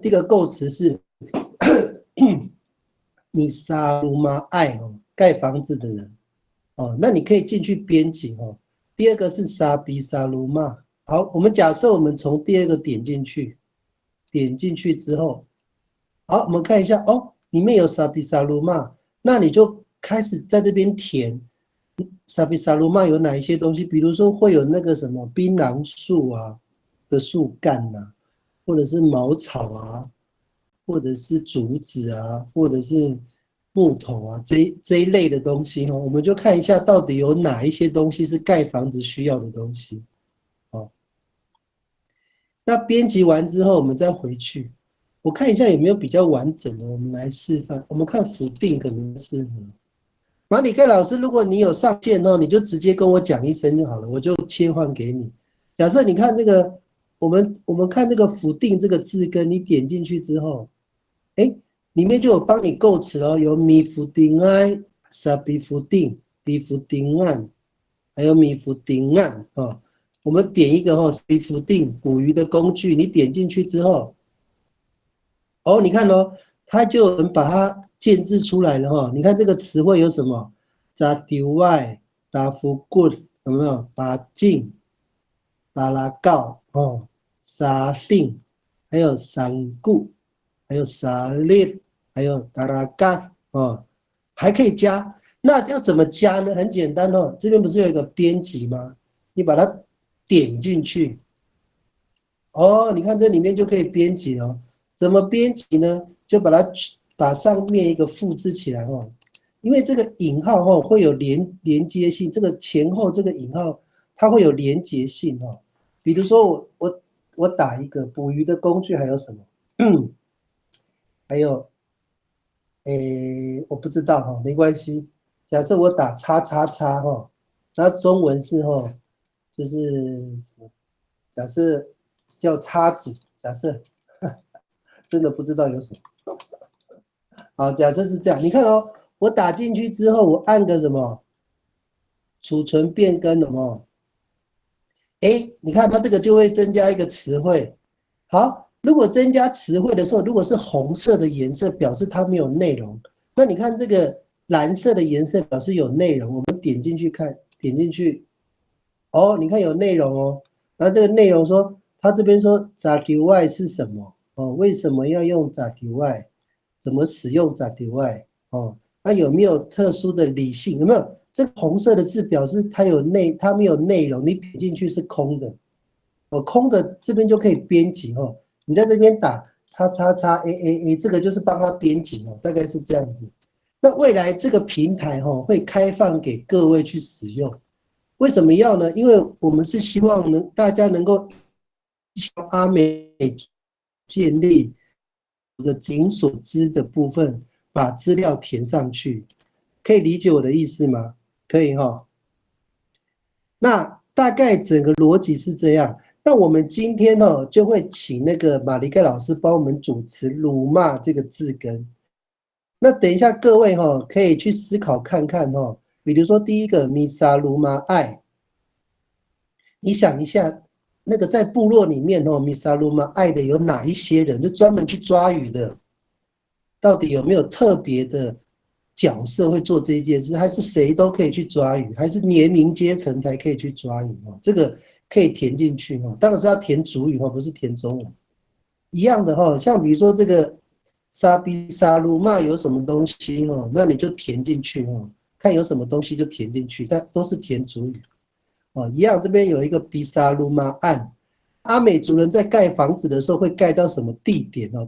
第一个构词是米沙鲁玛爱哦，盖房子的人哦，那你可以进去编辑哦。第二个是沙比沙鲁玛，好，我们假设我们从第二个点进去，点进去之后，好，我们看一下哦，里面有沙比沙鲁玛，那你就开始在这边填沙比沙鲁玛有哪一些东西，比如说会有那个什么槟榔树啊的树干呐、或者是茅草啊，或者是竹子啊，或者是木头啊，这一类的东西哦，我们就看一下到底有哪一些东西是盖房子需要的东西。哦，那编辑完之后，我们再回去，我看一下有没有比较完整的，我们来示范。我们看否定可能适合。马里克老师，如果你有上线哦，你就直接跟我讲一声就好了，我就切换给你。假设你看那个，我们看那个否定这个字根，你点进去之后，哎，里面就有帮你构词哦，有米福丁埃、沙比福丁、比福丁案，还有米福丁案哦。我们点一个哦，比福丁捕鱼的工具，你点进去之后，哦，你看哦，它就能把它建制出来了哈。你看这个词汇有什么？扎丢外、打福棍，有没有？把劲、拉拉告哦，沙令，还有三固，还有沙列，还有达拉嘎哦，还可以加。那要怎么加呢？很简单哦，这边不是有一个编辑吗？你把它点进去，哦，你看这里面就可以编辑哦。怎么编辑呢？就把上面一个复制起来哦，因为这个引号哦会有连接性，这个前后这个引号它会有连接性哦。比如说我打一个捕鱼的工具还有什么？还有我不知道哈，没关系。假设我打叉叉叉哈，那中文是哈，就是什么？假设叫叉子，假设真的不知道有什么。好，假设是这样，你看哦，我打进去之后，我按个什么储存变更了吗？哎，你看它这个就会增加一个词汇。好，如果增加词汇的时候，如果是红色的颜色，表示它没有内容。那你看这个蓝色的颜色表示有内容，我们点进去看，点进去，哦，你看有内容哦。然后这个内容说，他这边说 ZQY 是什么？哦，为什么要用 ZQY？怎么使用 ZQY？哦，那有没有特殊的理性？有没有？这个红色的字表示它没有内容，你点进去是空的。哦，空的这边就可以编辑哦。你在这边打叉叉叉 AAA，这个就是帮他编辑哦，大概是这样子。那未来这个平台哦会开放给各位去使用。为什么要呢？因为我们是希望大家能够向阿美建立的仅所知的部分，把资料填上去，可以理解我的意思吗？可以哈。那大概整个逻辑是这样。那我们今天呢，就会请那个马里盖老师帮我们主持辱骂这个字根。那等一下各位哈，可以去思考看看哈。比如说第一个米沙鲁玛爱，你想一下，那个在部落里面哦，米沙鲁玛爱的有哪一些人，就专门去抓鱼的，到底有没有特别的角色会做这一件事，还是谁都可以去抓鱼，还是年龄阶层才可以去抓鱼哦？这个可以填进去哦，当然是要填主语哦，不是填中文。一样的哈，像比如说这个沙比沙鲁骂有什么东西哦，那你就填进去哦，看有什么东西就填进去，但都是填主语。哦，一样，这边有一个比萨鲁马岸，阿美族人在盖房子的时候会盖到什么地点哦？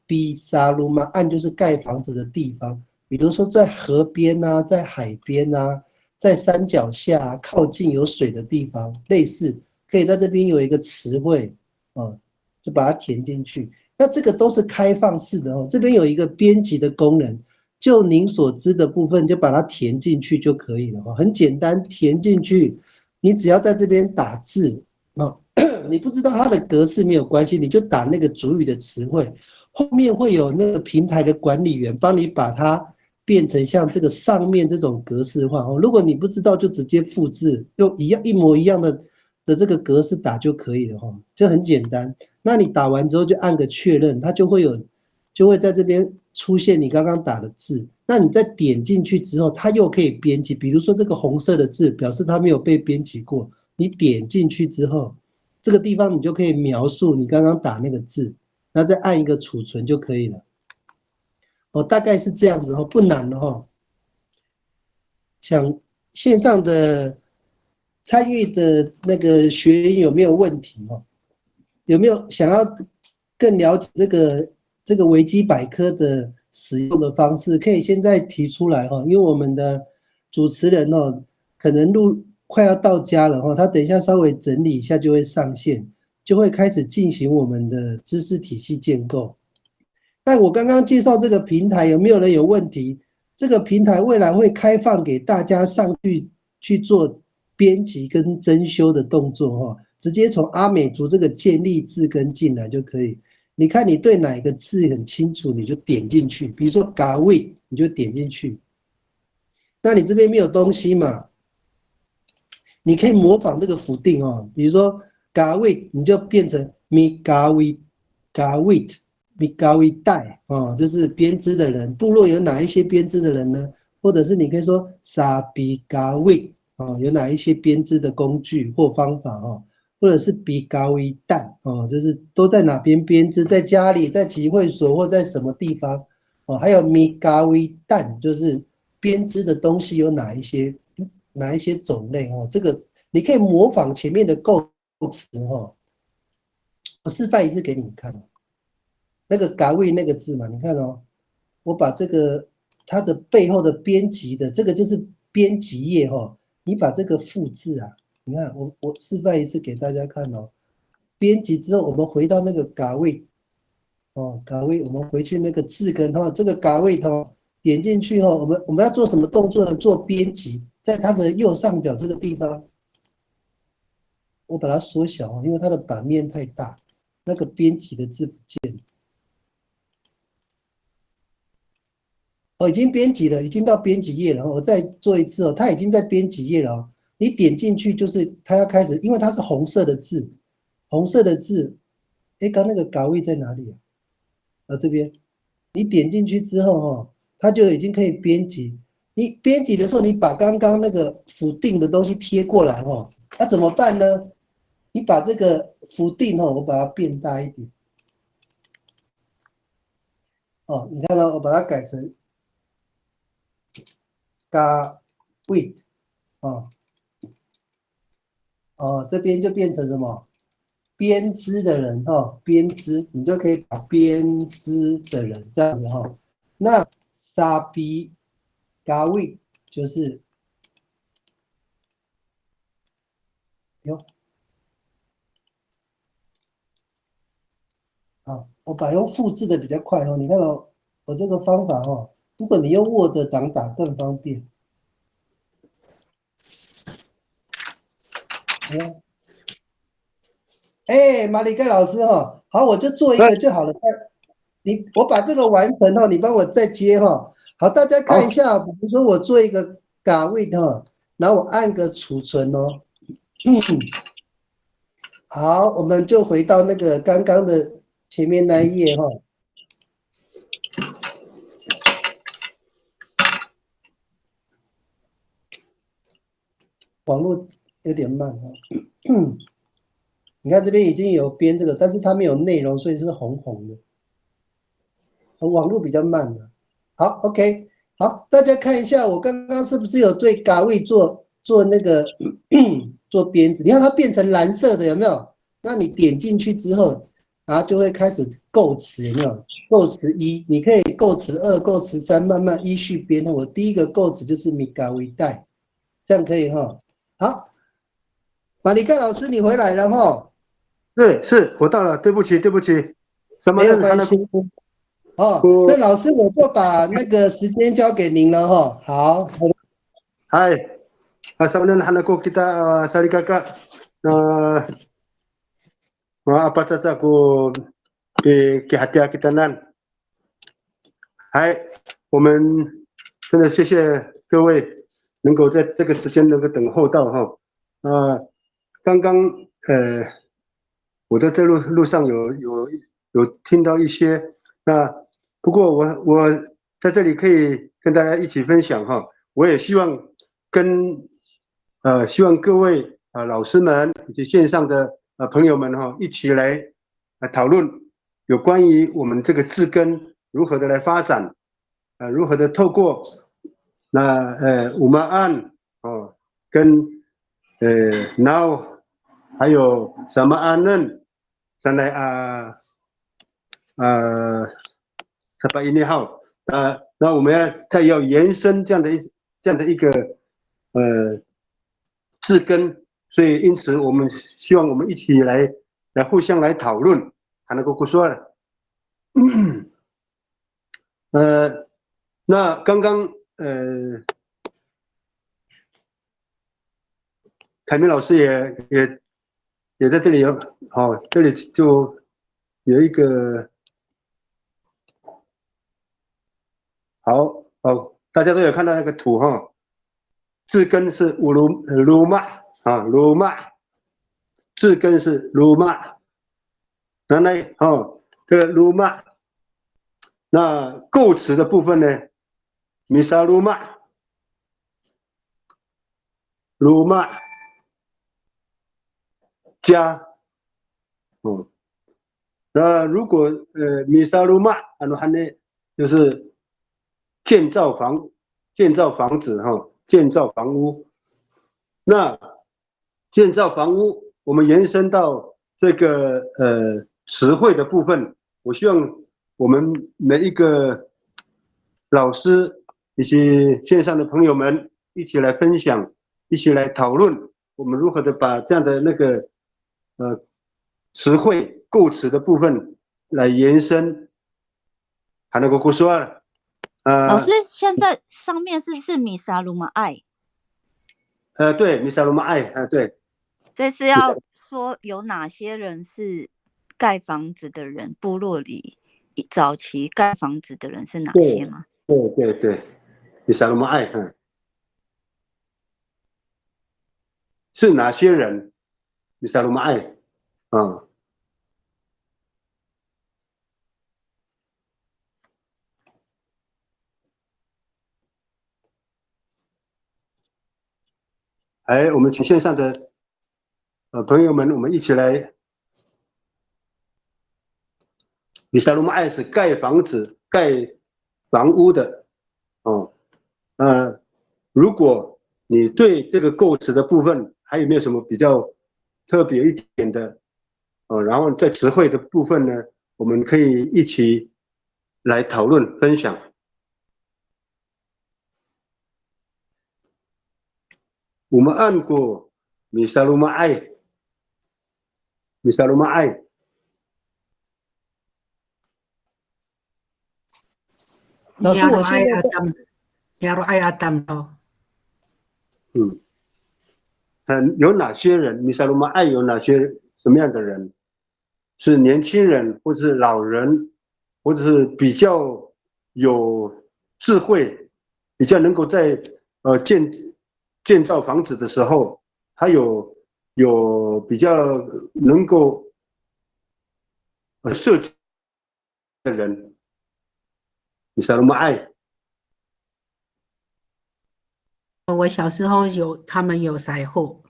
比萨鲁马岸就是盖房子的地方，比如说在河边啊，在海边啊，在山脚下，靠近有水的地方，类似可以在这边有一个词汇哦，就把它填进去。那这个都是开放式的哦，这边有一个编辑的功能，就您所知的部分就把它填进去就可以了哦，很简单，填进去。你只要在这边打字哦，你不知道它的格式没有关系，你就打那个主语的词汇，后面会有那个平台的管理员帮你把它变成像这个上面这种格式化哦。如果你不知道，就直接复制，用一模一样的的这个格式打就可以了哈，就很简单。那你打完之后就按个确认，它就会在这边出现你刚刚打的字。那你再点进去之后，它又可以编辑。比如说这个红色的字表示它没有被编辑过，你点进去之后，这个地方你就可以描述你刚刚打那个字，那再按一个储存就可以了。哦，大概是这样子哦，不难的哈。想线上的参与的那个学员有没有问题哦？有没有想要更了解这个维基百科的使用的方式？可以现在提出来哈，因为我们的主持人哦，可能快要到家了哈，他等一下稍微整理一下就会上线，就会开始进行我们的知识体系建构。但我刚刚介绍这个平台，有没有人有问题？这个平台未来会开放给大家上去做编辑跟增修的动作哈，直接从阿美族这个建立字根进来就可以。你看你对哪个字很清楚，你就点进去。比如说嘎位，你就点进去。那你这边没有东西嘛？你可以模仿这个辅定哦，比如说嘎位，你就变成咪嘎位嘎位。米高一代哦，就是编织的人，部落有哪一些编织的人呢？或者是你可以说沙比高位哦，有哪一些编织的工具或方法哦？或者是比高一代哦，就是都在哪边编织，在家里、在集会所或在什么地方哦？还有米高一代，就是编织的东西有哪一些种类哦？这个你可以模仿前面的构词哦，我示范一次给你们看。那个嘎位那个字嘛，你看哦，我把这个它的背后的编辑的这个就是编辑页哦，你把这个复制啊，你看我示范一次给大家看哦，编辑之后我们回到那个嘎位哦，嘎位我们回去那个字根哦，这个嘎位哦，点进去哦，我们要做什么动作呢？做编辑，在它的右上角这个地方，我把它缩小哦，因为它的版面太大，那个编辑的字不见。哦，已经编辑了，已经到编辑页了。我再做一次哦，它已经在编辑页了哦。你点进去就是它要开始，因为它是红色的字，红色的字。哎，刚那个岗位在哪里啊？这边，你点进去之后哦，它就已经可以编辑。你编辑的时候，你把刚刚那个辅定的东西贴过来哦，那怎么办呢？你把这个辅定哦，我把它变大一点。哦，你看到我把它改成嘎 with 哦。哦，这边就变成什么？编织的人哈，编织，你就可以打编织的人这样子哈。那沙比嘎位就是哟，啊，我把用复制的比较快哦。你看哦，我这个方法哦，如果你用 Word 档打更方便。哎，马里盖老师哈，好，我就做一哎，个就好了。我把这个完成哈，你帮我再接哈。好，大家看一好，下，比如说我做一个嘎位哈，然后我按个储存哦。好，我们就回到那个刚刚的前面那一页哈。网络有点慢哈。你看这边已经有编这个，但是它没有内容，所以是红红的。网络比较慢的。好，OK，好，大家看一下，我刚刚是不是有对嘎位做那个做编织？你看它变成蓝色的，有没有？那你点进去之后，然后就会开始构词，有没有？构词一，你可以构词二、构词三，慢慢依序编。我第一个构词就是米嘎维带，这样可以哈。好，马里盖老师你回来了哈，是我到了，对不起，对不起，什么没有人还能关系。哦，那我？老师我就把那个时间交给您了哈。好。Hai, asam na nahan ako kita sari kakak apa saja aku ke hati kita nan. Hai, 我们真的谢谢各位能够在这个时间能够等候到哈，刚刚我在这路上有听到一些，那不过我在这里可以跟大家一起分享哈，我也希望希望各位老师们以及线上的朋友们哈，一起来讨论有关于我们这个字根如何的来发展，如何的透过五马案哦跟now 还有什么安嫩，再来把音号那我们要延伸这样的一个字根，所以因此我们希望我们一起来互相来讨论，还能够说了，那刚刚凯明老师也在这里有，好，这里就有一个好，大家都有看到那个图哈，字根是鲁玛啊，鲁玛，字根是鲁玛，那这个鲁玛，那构词的部分呢，米沙鲁玛，鲁玛加，那如果米沙鲁玛，呢就是建造房子哈，建造房屋。那建造房屋，我们延伸到这个词汇的部分，我希望我们每一个老师以及线上的朋友们一起来分享，一起来讨论，我们如何的把这样的那个词汇构词的部分来延伸。还能够说了，老师，现在上面是不是米沙鲁玛爱？对，米沙鲁玛爱，对。这是要说有哪些人是盖房子的人，部落里早期盖房子的人是哪些吗？对，米沙鲁玛爱，是哪些人？米沙鲁玛爱，我们请线上的朋友们，我们一起来。米沙鲁玛爱是盖房子、盖房屋的，如果你对这个构词的部分还有没有什么比较特别一点的，然后在词汇的部分呢，我们可以一起来讨论分享。我们按过米沙鲁玛爱，老师，我现在有哪些人？米沙鲁玛爱有哪些什么样的人？是年轻人，或者是老人，或者是比较有智慧，比较能够在建造房子的时候，他有比较能够设计的人，米沙鲁玛爱。我小时候他们有赛后，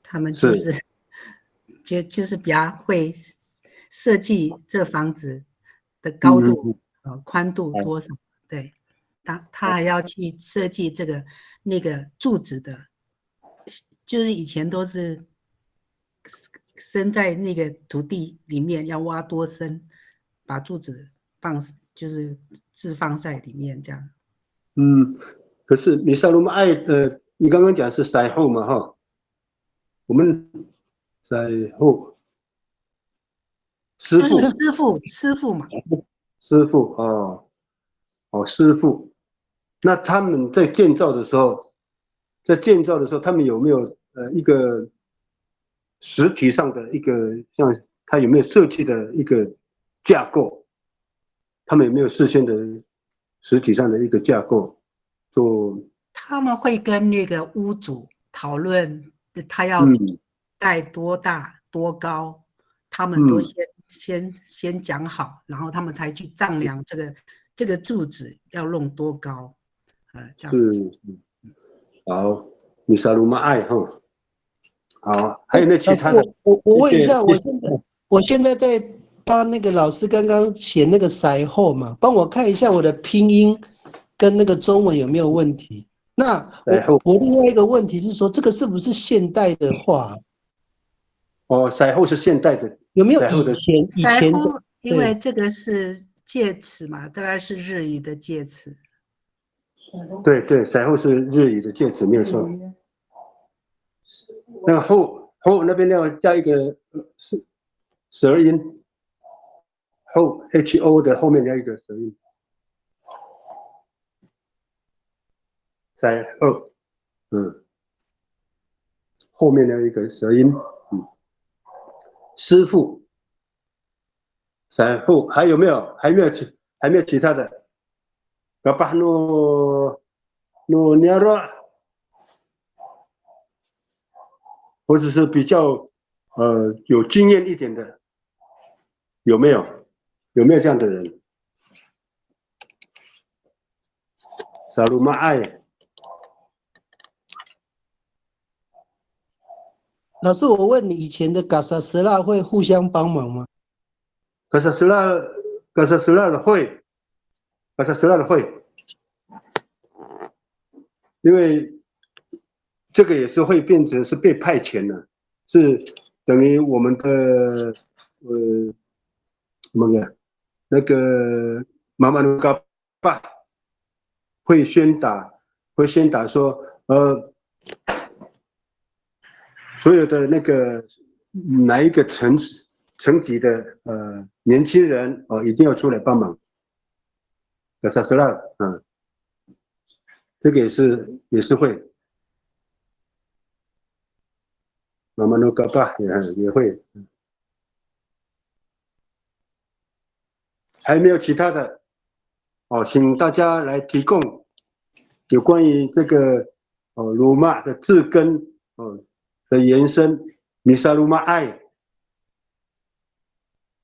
他们就是比较会设计这房子的高度、宽度多少，对，他还要去设计那个柱子的，就是以前都是深在那个土地里面，要挖多深，把柱子就是置放在里面这样。可是米沙鲁玛爱你刚刚讲是赛后嘛哈，我们赛后师傅就是师傅嘛，师傅，那他们在建造的时候，他们有没有一个实体上的一个像他有没有设计的一个架构？他们有没有事先的实体上的一个架构？他们会跟那个屋主讨论，他要盖多大多高，他们都先讲好，然后他们才去丈量这个柱子要弄多高，这样子。好，米沙鲁玛爱哈。好，还有没有其他的？我问一下，我现在在帮那个老师刚刚写那个腮后嘛，帮我看一下我的拼音跟那个中文有没有问题。那我另外一个问题是说，这个是不是现代的话？哦，腮后是现代的，有没有以前的？因为这个是介词嘛，大概是日语的介词。对对，腮后是日语的介词，没有错。那个后那边要加一个舌音，后 HO 的后面要一个舌音，腮后，后面要一个舌音，师傅，腮后还有没有？还没有其他的？Kapah no niara， 或者是比较有经验一点的，有没有？有没有这样的人？萨鲁玛爱，老师，我问你，以前的嘎萨斯拉会互相帮忙吗？嘎萨斯拉的会，嘎萨斯拉的会，因为这个也是会变成是被派遣的，是等于我们的那个马马努嘎巴会宣达说，所有的那个哪一个层级的年轻人一定要出来帮忙。嘎萨斯拉，这个也是会。马马努嘎巴也会。还没有其他的请大家来提供有关于这个鲁玛的字根的延伸，米沙鲁玛爱。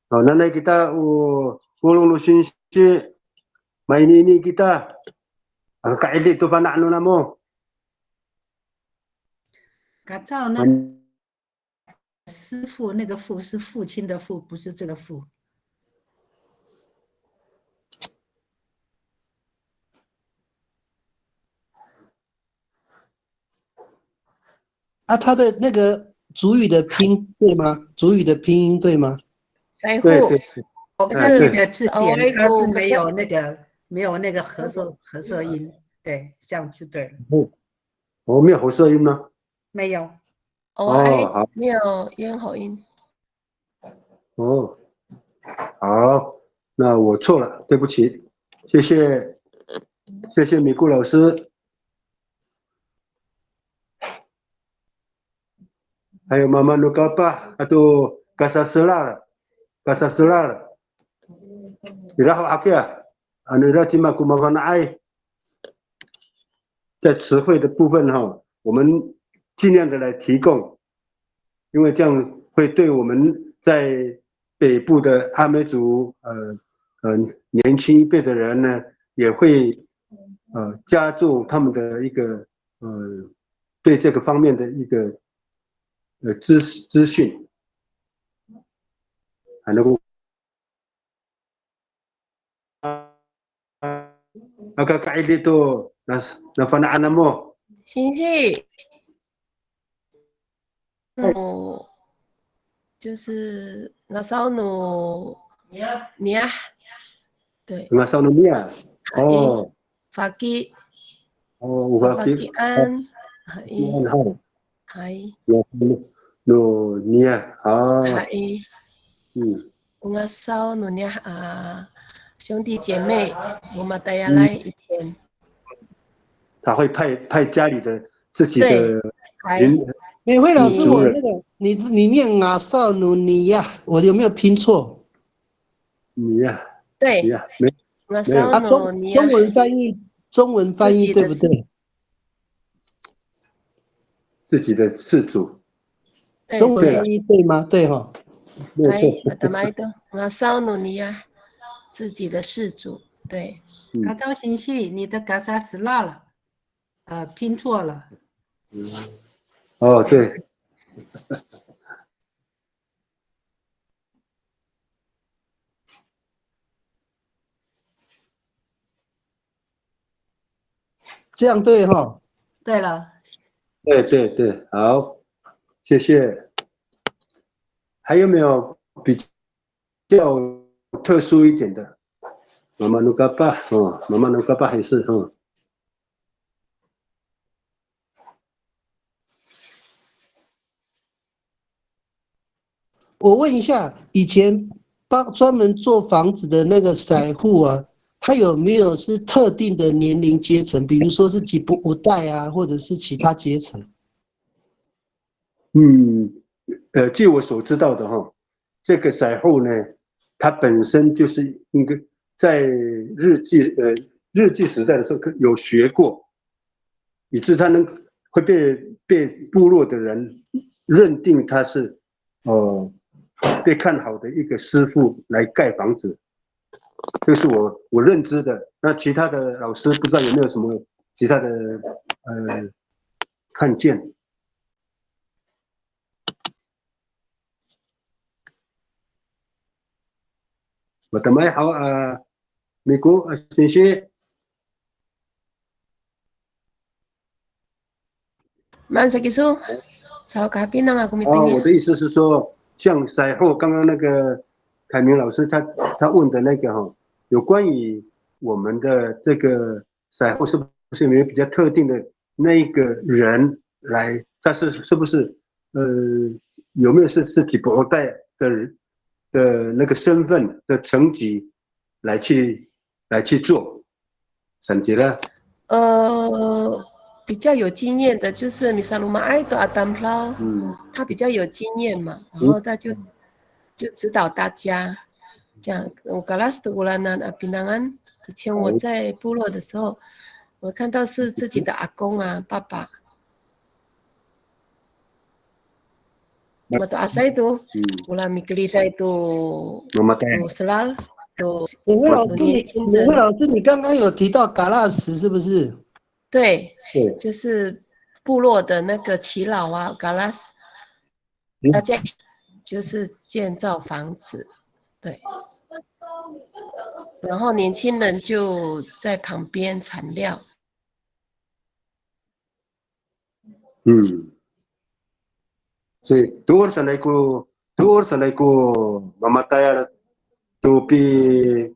Nanay kita ulong lo sinsi mainini kita kaedit tu panak no namo。改造那师父那个父是父亲的父，不是这个父。他的那个主语的拼对吗？主语的拼音对吗？腮对户，他那个字典它是没有那个合色音，对，这样就对了。没有喉舌音吗？没有。好，没有咽喉音。好，那我错了，对不起，谢谢米顾老师，还有妈妈努嘎巴atau kasasela然后阿克你的提马古马凡爱，在词汇的部分我们尽量的来提供，因为这样会对我们在北部的阿美族年轻一辈的人呢，也会加重他们的一个对这个方面的一个资讯，还能够Kakak itu nafanaan mo。星系，就是那少努尼亚，对。那少努尼亚，法基，法基安，努尼亚，那少努尼亚兄弟姐妹，我们大家来以前。他会派家里的自己的人。美惠老师，我那个你念阿少努尼亚，我有没有拼错？尼亚，对，没有。中文翻译对不对？自己的自主，对中文对，翻译对吗？对哈、哎，没有错。马达麦多，我烧努尼亚，自己的事主，对，嘎招信息，你的嘎萨是落了，拼错了。哦，对，这样对哈、对了，对对对，好，谢谢。还有没有比较特殊一点的？妈妈努嘎巴哦，妈妈努嘎巴还是哦，我问一下，以前专门做房子的那个散户啊，他有没有是特定的年龄阶层，比如说是吉普五代啊，或者是其他阶层？嗯，据我所知道的哈，这个赛后呢，它本身就是应该在日记时代的时候有学过，以致他能会被部落的人认定他是被看好的一个师傅来盖房子，这是我认知的。那其他的老师不知道有没有什么其他的看见？我的麦好美国谢谢。曼萨吉苏，超卡比那个米丁我耶，的意思是说，像赛后刚刚那个凯明老师他问的那个有关于我们的这个赛后是不是有比较特定的那一个人来，他是不是有没有是吉博代的那个身份的层级来去做审结了？比较有经验的就是米萨鲁马埃多阿丹普拉，他比较有经验嘛，然后他就指导大家，这样。我格拉斯的古兰南阿比南安，以前我在部落的时候，我看到是自己的阿公啊、爸爸，嘛阿塞多，古兰米格里代多斯拉多美惠老师，年轻人，你刚刚有提到嘎纳什是不是？对，就是部落的那个耆老啊，嘎拉斯，大家就是建造房子，对，然后年轻人就在旁边产料。所以多尔san mamatay to pi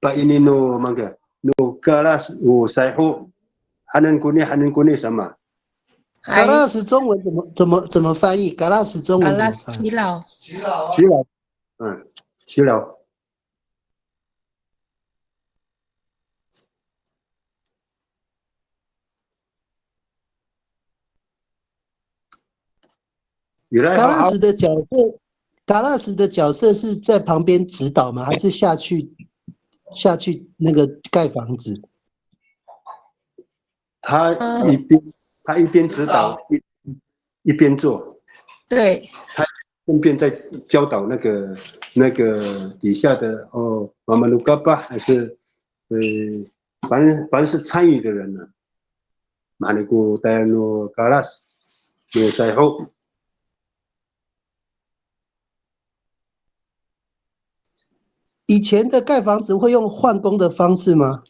pa ini no manga no kalas o saiho hanan kuni sama 嘎纳什中文怎么翻译？嘎纳什中文怎么翻译？耆老，耆老原来好好嘎纳什的角色是在旁边指导吗？还是下去那个盖房子？他一边指导一边做，对，他顺便在教导那个底下的妈妈鲁嘎巴还是凡是参与的人呢，马尼古戴诺嘎拉斯有赛后以前的盖房子会用换工的方式吗？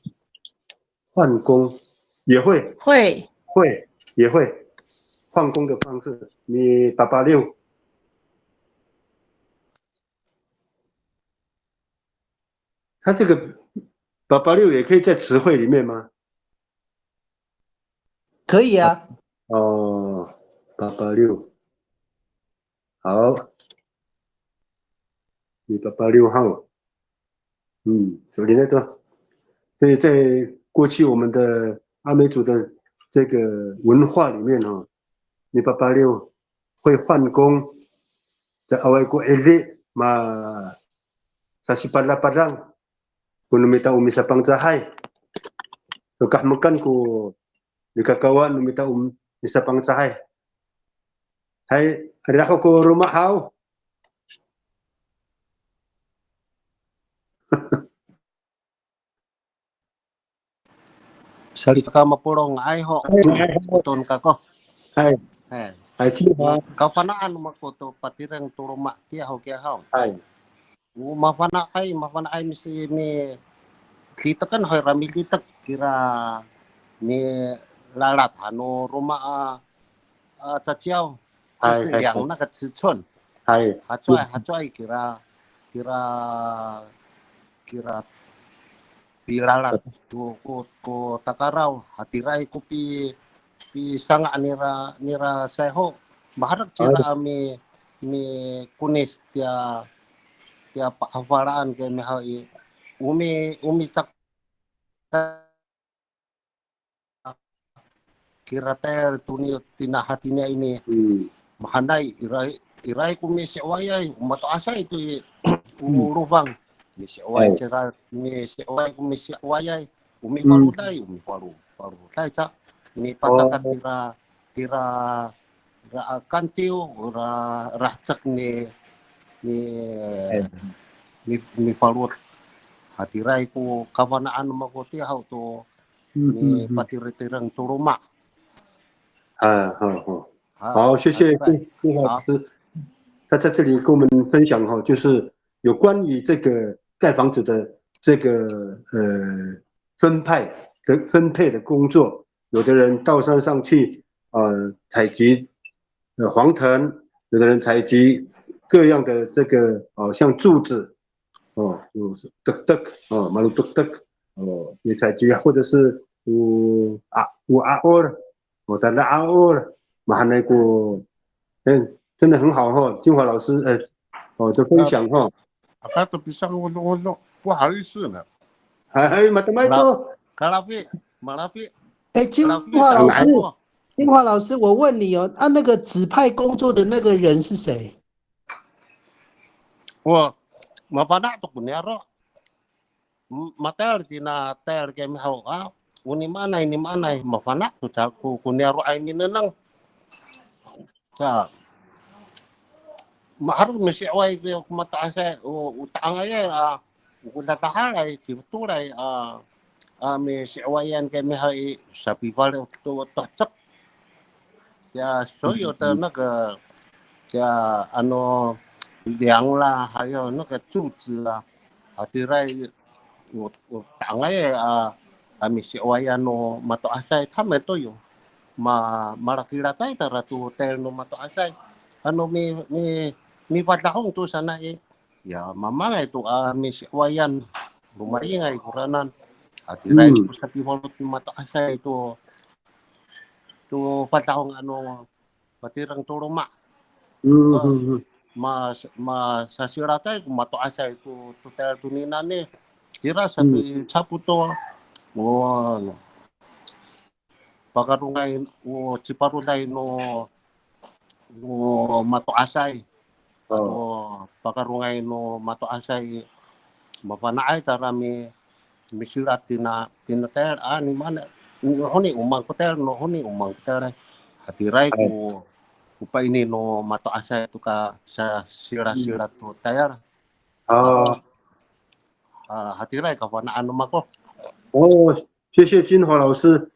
换工也会也会换工的方式，你886，他这个886也可以在词汇里面吗？可以啊。886，好，你886号，所以那个，所以在过去我们的阿美族的这个文化里面你886会换工，在awal ko eze sa sipala padang kung numita umisa pang sahay so kahmakan ko nikakawa numita umisa pang sahay Hai ada ke rumah hau. Salika mapurong ay ho. Uton ka ko. Hai, Eh. hai chi ha. Kafanaan makoto patirang turuma kia ho kia ho. Hai. Mafana ay mi kita kan hoy ramil kita kira ni lalat hano rumah caciau. Hai, hai. Yang na katsuchon. Hai. Hacoy kira pilalat ko takaraw hatiray ko pi sanga nira seho maharap cira mi kunis tia pahawalaan kay mihai umi tak kira ter tuni tinahatinya ini mahanay iray ko mi siwayay mato asa ito urubang mi siway cira mi siway ko mi siwayay umi parulay sa ni patakat tira kantiu racak ni farut hatiray ko kawanaan makuti how to ni patiritirang turuma 好，谢谢金华老师。他在这里跟我们分享哈，就是有关于这个盖房子的这个分配的工作。有的人到山上去采集黄藤，有的人采集各样的这个像柱子就是马路也采集，或者是有阿欧的，但是阿欧的。马来国，真的很好哈，金华老师的分享哈。他都比上我不好意思呢。马拉菲。哎，金华老师，我问你哦，那个指派工作的那个人是谁？我pada tu kunyaro. Matel tina tel kami hau ini mana mafana tu caku kunyaro ay minenang. Sa mahar mesiway ko mataas utang ay udatahal ay tibutulay mesiwayan kami hay sa pival to tocok ya soyo ta naga ya ano liang la hayo naga cuci la hatiray utang ay mesiwayan no mataasay tama to yo malakilatay taratu hotel no mataasay ano mi padahong to sana ya mamangay to mesiwayan lumaringay kuranan hatiray ko sa pivolot no mataasay to padahong ano patirang turuma masasiratay kung mataasay to hotel tuninan kira sa saputo pakarungay ciparulay no matoasay pakarungay no matoasay mapanaay tarami misirat tinater ni mana honi umang hotel no honi umang hotel hatiray ko upa ini no matoasay to ka sa sira-sira to tayar hatiray kawanaan no mako 谢谢金华老师。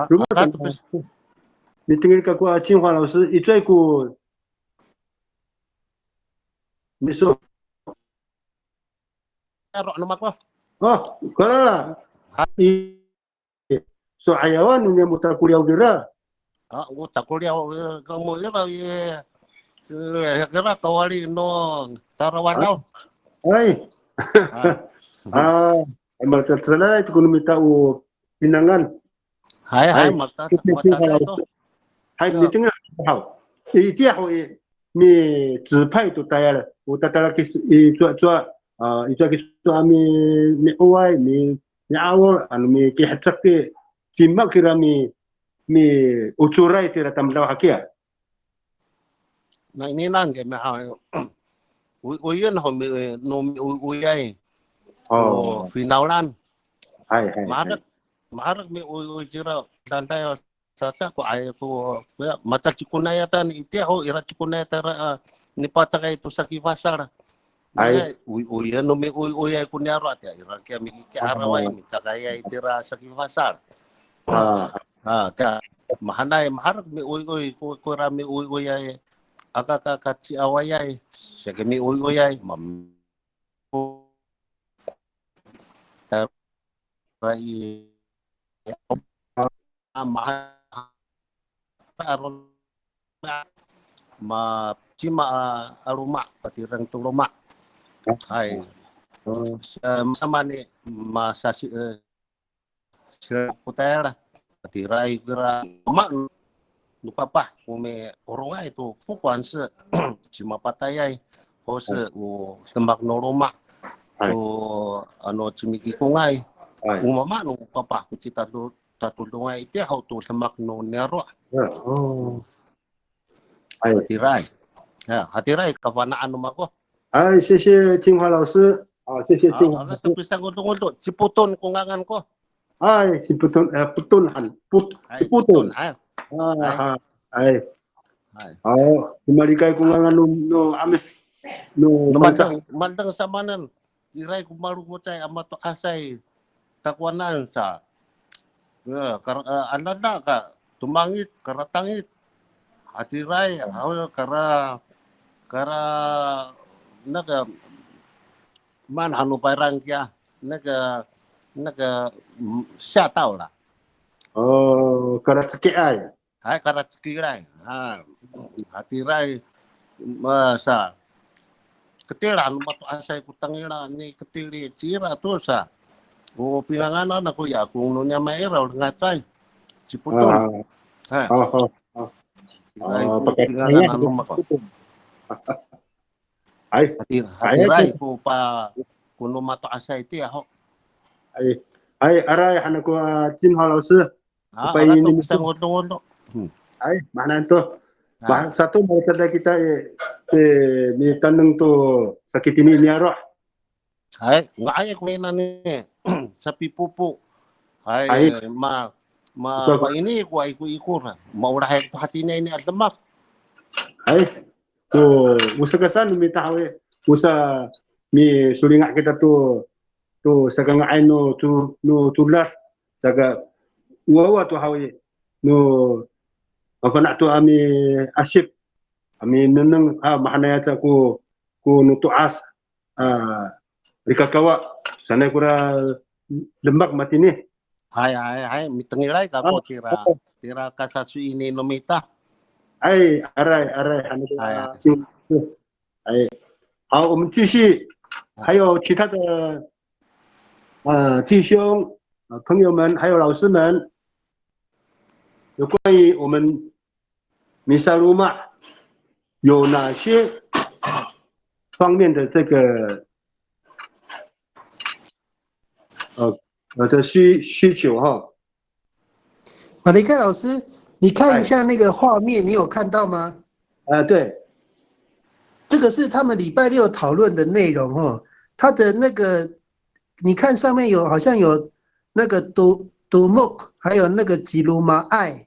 如果你听个过金华老师一再过，你说kalau lah so ayawan yang mutar kuliah gerak mutar kuliah kamu gerak kawali no tarawan amal tersalah itu kunu minta pinangan hai mata itu hai你听啊好一定会你指派都带了我带了去做一做去做mi owai mi awal anu mi ki hatsak ke simak kira mi ucurai tira tamlaw hakia na ini nang ke ma uyen ho no uyai finalan hai marak mi uy jira santai tata ko ay ko mata cikunaya tan iti ho ira cikunaya tara ni pataka itu saki fasar. Ay uy no mi uy ay kunyaro at ira kaya mi araway mi takaya itira saki fasar. Kaya mahanay maharag mi uy ko rami uy ay akakakatsi awayay siya mi uy ay mam taray aron ma cima aruma patirang tuluma ay sama ni masasi sila putera patiray kira mak lupa pa kumi orong itu fukuan se cima patayay o se o tembak noroma o ano cimiki kungay umama no papa kucita tu tatulungan itu how to tembak no nero hatirai hatirai kapanaan numako 哎，谢谢金华老师，谢谢金华老 agak 师。 bisa ngudung-ngudung ciputon kungangan ko 哎，是不顿， ay 哎，好，kembalikan kungangan no amis no bangsa. Mandang samanan iray kumaru mo chay amato asay takwanan sa ananda ka tumangit karatangit hatiray kara naga man hanu parang kya naga siya tao la Oh, karat sakit ay. ay karat kiray hatiray sa ketilan mato asay kutangira ni ketili cira to sa o pinanganan ako ya kung nunya mairaw ngatay ciputon pinanganan mako Ay, hatiray ko pa kuno mato asay ti ako aray anak ko Jinhua 老师， agad to bisa ngondo-ngondo ay mana itu satu mau kita ni tanong to sakit ini niaro. ay ngaya ko na ni sa pipupo ay pa ini ko ay ko ikura maurahay ko hatinay ni atlamak Ay, usa kasan mi tawe usa mi sulinga kita tu saga ngaay no tular saga uawa tu hawi no apa nak tu ami asyip ami neneng mahanaya ta ku no tuas rikakawa sana kura lembak mati ni ay mitengilay ka po tira kasasu ini nomita ay aray ay 好，我们继续，还有其他的弟兄、朋友们，还有老师们，有关于我们弥撒鲁玛有哪些方面的这个的需求哈？马雷克老师，你看一下那个画面，你有看到吗？对。 这个是他们礼拜六讨论的内容哦，他的那个，你看上面好像有那个独木，还有那个吉鲁马爱，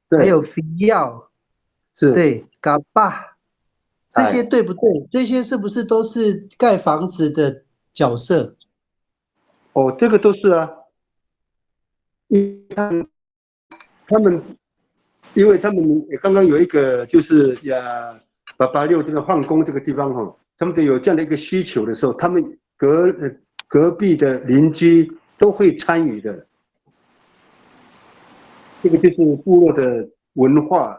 还有肥药，是，对，嘎巴，这些对不对？这些是不是都是盖房子的角色？哦，这个都是啊，因为他们刚刚有一个就是886这个换工这个地方哈，他们有这样的一个需求的时候，他们隔壁的邻居都会参与的，这个就是部落的文化。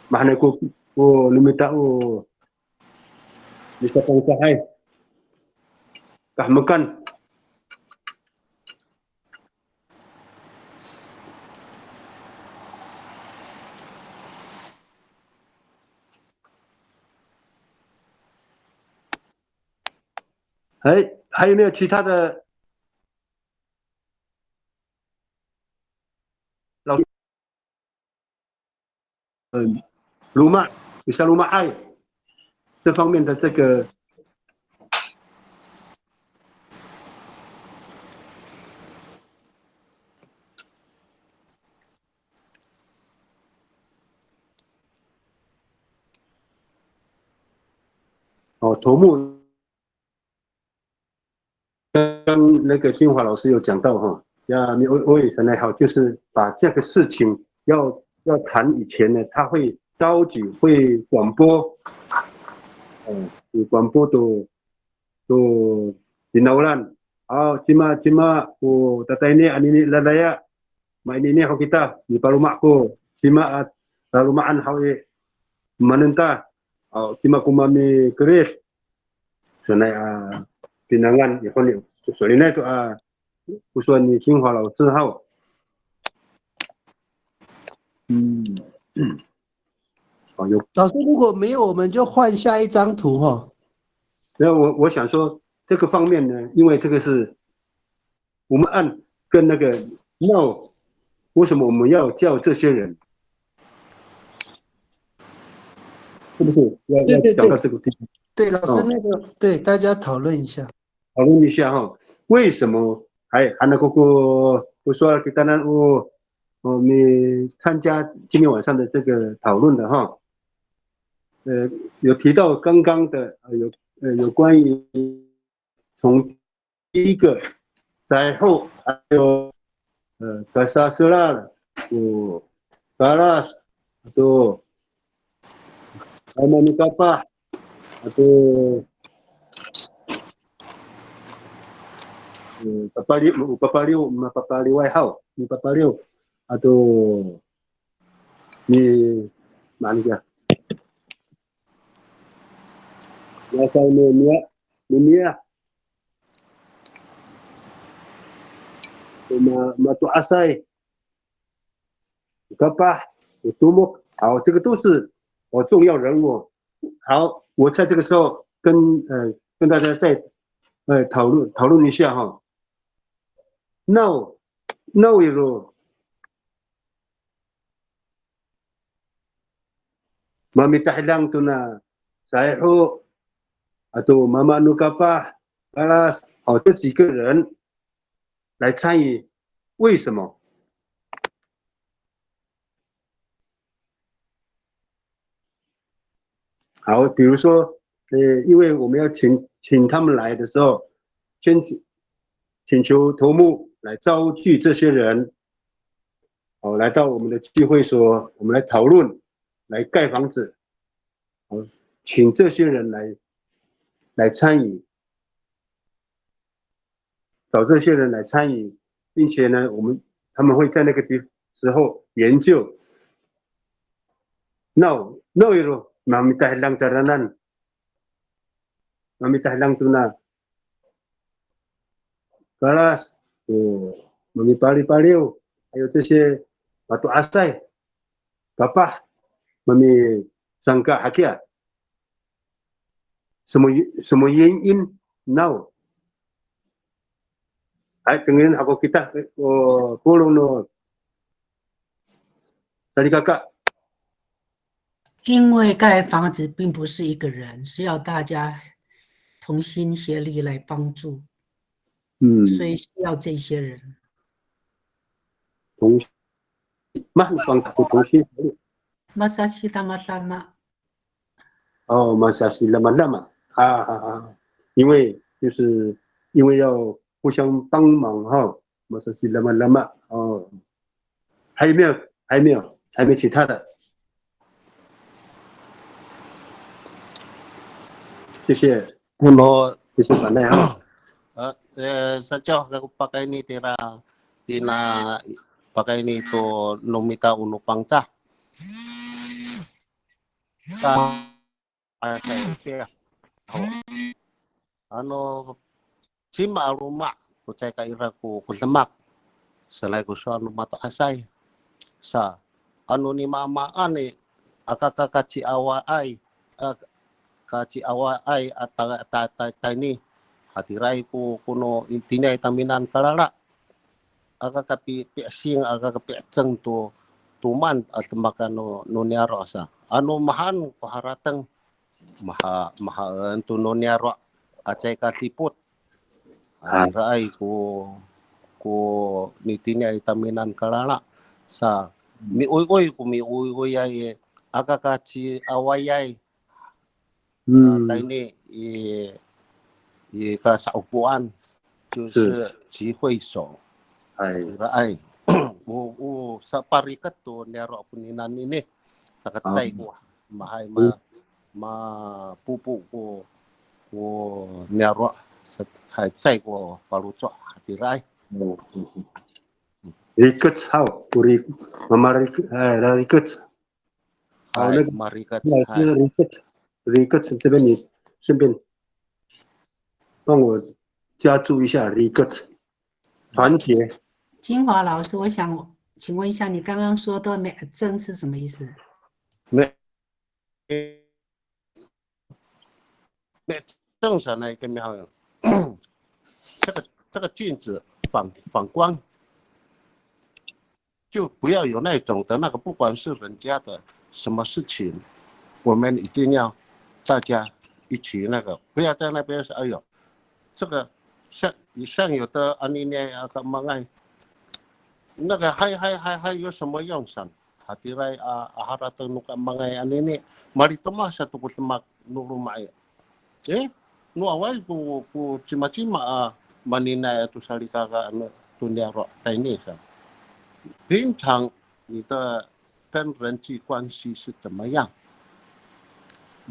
Mana ko lumita bisa pangsahay kahmakan. Hey, 还有没有其他的老鲁玛bisa鲁玛爱这方面的这个头目刚那个金华老师有讲到哈，我也很好，就是把这个事情要谈以前呢，他会召集，会广播，广播都dinaulan. Cima ko tatay ni anini lalaya. Ma ini ho kita di palumak ko. Cima talumaan hawe manenta. Cima ko mami keris. Sanai pinangan ikon所以呢就不说你清华老师好。好有。老师，如果没有，我们就换下一张图哈。那我想说这个方面呢，因为这个是我们按跟那个no，为什么我们要叫这些人？是不是要讲到这个地方？对，老师那个对大家讨论一下。讨论一下哈，为什么anak koko usul kita nan你参加今天晚上的这个讨论的哈，有提到刚刚的有关于从第一个灾后还有Kasasela Karas atau Manukapa atau papaliwai atau ni mana dia asal Mia Matu Asai Kapah Utumuk 好，这个都是重要人物。好，我在这个时候跟大家再讨论一下哈。Now itu Mamitahlang tu na Saiho atau Mama Nukapa Alas 好，这几个人来参与，为什么？好，比如说，因为我们要请他们来的时候，先请求头目来召集这些人，来到我们的聚会所，我们来讨论，来盖房子，请这些人来参与，找这些人来参与，并且呢，他们会在那个时候研究。No iro mamitahlang caranan, mamitahlang tuna, kelas, mamipali-paliw, 还有这些batu asai, kapah, mami sangka hakia, 什么原因 now？ Dengan ako kita pulong no tadi kakak。因为盖房子并不是一个人，是要大家同心协力来帮助，所以需要这些人。同心协力。Masasi lama-lama。masasi lama-lama。因为要互相帮忙哈。masasi lama-lama。还有没有其他的？谢谢板奈哈。Sejauh aku pakai ini tina pakai ini to nomita unu pangcah. Saya cima rumah ku cai ka iraku ku lemak. Selai ku suanu mata asai. Sa ni mama ani akaka kaci awai atau ini hatirai ku kuno intinya itaminan kalala aga kapi piasing aga kapi ceng tuman at makano noniaro sa mahan ko harateng maha tu noniaro acai kasiput hatirai ku nitinya itaminan kalala sa mi uy ay aga kaci awayay ini 一个少不安，就是集会所。哎，我saparikat to nero puninan ini sakat cai ko mahai ma pupu ko nero sa cai ko paluco hatirai. Riket hao, puri mama riket， 好那个老师 riket 这边你顺便帮我加注一下 riket 团结。金华老师，我想请问一下，你刚刚说的“真”是什么意思？正常的一个庙，这个镜子反光，就不要有那种的那个，不管是人家的什么事情，我们一定要大家一起那个，不要在那边说，哎呦，这个像有的安尼呢啊干嘛哎，那个还有什么用上？hatirai harata nuka mangai anini marito ma sa tukul semak nurumai nu awal ku cima manina itu salika ka tundiaro Chinese 平常你的跟人际关系是怎么样？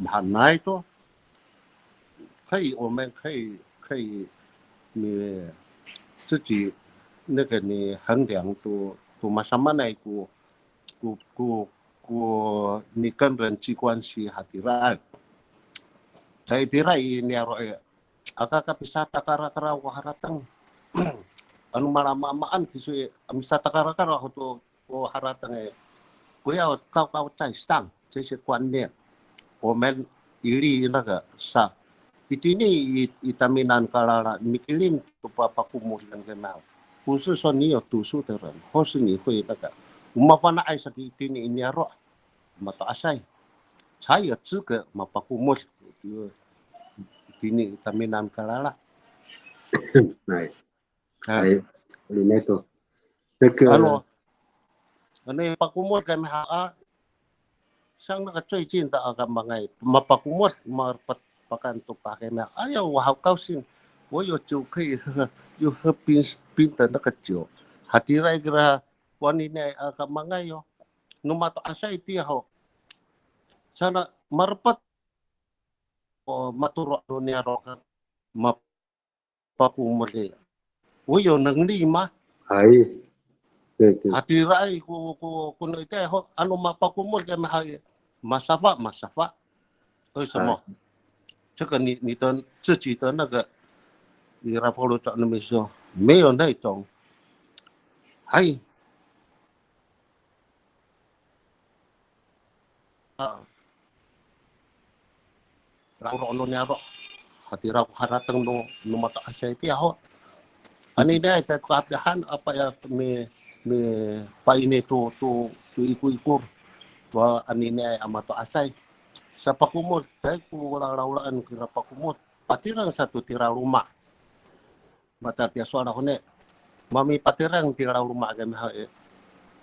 很难多，我们可以你自己那个你衡量都macam mana ku ni kan 人际关系 hatirai saya tirai ni aroe aka bisa takara waharatang anu malamaan kisu bisa takara hoto waharatang 不要高高在上这些观念我们一律那个上ini itaminan kalala mikilin papakumulkan kenal 不是说你有读书的人或是你会那个umapana ay sa tini inyaro mata asay saya 资格 mapakumul tini taminan kalala 哎里面都这个那pakumul kami像那个最近的mga mapakumul marpakan to pa kami ayaw 我好高兴我有酒可以喝又喝冰的那个酒 hatirai kira wanina ka mga yo numato asay tiho sana marpat o maturo niya roka mapakumuli uyo nang lima ai hatirai kuno ite ho ano mapakumul kay mahai masafa 为什么这个你的自己的那个你拉佛罗找那么说没有那种哎Raro niya hatira ko haratang no mataas siya itiyaho. Ani na ito kapihan apa ya me paine to iku wa ani na amato asay sa pakumot kay ko wala rawlaan kira pakumot patirang satu tira rumah mata tia suara hone mami patirang tira rumah kami ha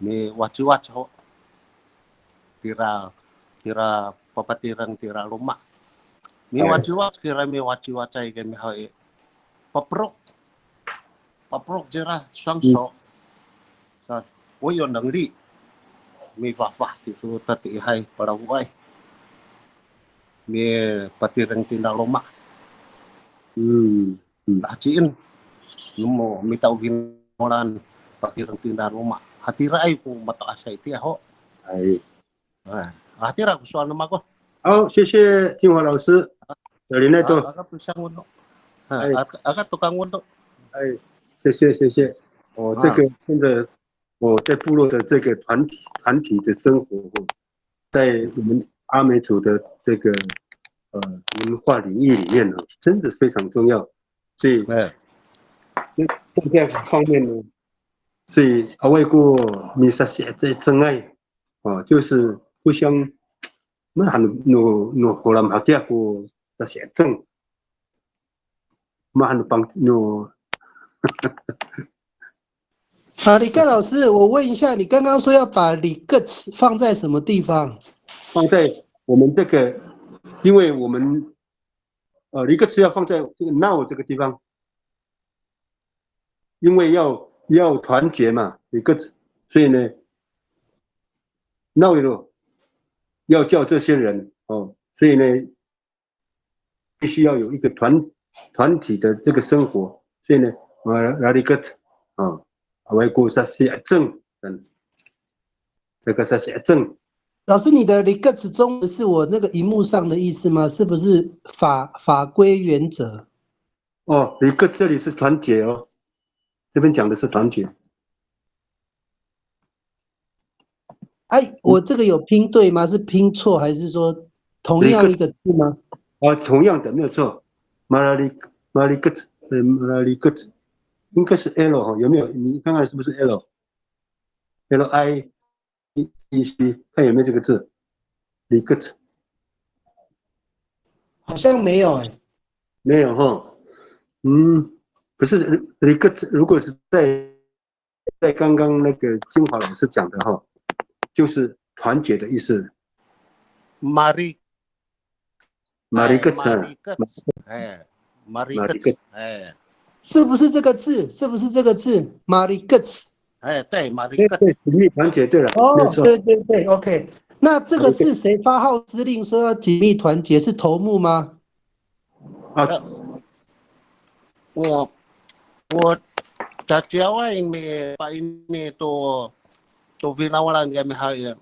me waci ho tira papatirang tira rumah mi waci kira mi waci ay kami ha paprok jera sangso sa oyo nang ri mi fa itu tati hai para uai mi patirang tira rumah laciin numo mi taugin moran patirang tira rumah hatira ay ko mata asay ti ho ai hatira ko soal nama ko 好谢谢金华老师里内都 agak pisang untuk agak tukang untuk 哎谢谢我这个现在我在部落的这个团体的生活在我们阿美族的这个文化领域里面呢真的非常重要所以这方面呢所以外国米萨写在真爱就是互相那很no后来马家过的写正嘛很帮no李干老师，我问一下，你刚刚说要把李个词放在什么地方？放在我们这个，因为我们一个词要放在这个 now 这个地方，因为要团结嘛，一个词，所以呢 now 要叫这些人哦，所以呢必须要有一个团体的这个生活，所以呢拉里格啊，外国是写正，这个是写正。老师，你的 regards 中文是我那个荧幕上的意思吗？是不是法规原则？哦，一个这里是团结哦，这边讲的是团结。哎，我这个有拼对吗？是拼错还是说同样一个字吗？同样的没有错。马拉里格兹，马拉里格兹，应该是 L 哈，有没有？你看看是不是 L I E C， 看有没有这个字？里格兹好像没有哎。没有哈。可是里格兹如果是在刚刚那个金华老师讲的哈，就是团结的意思。马里格兹，马里格，是不是这个字？是不是这个字 ？Marigats。对，马里格。对，紧密团结，对了，没有错。对对对 ，OK。那这个是谁发号施令说要紧密团结？是头目吗？我Cacawa ini Pak ini to vinawalan kami hari.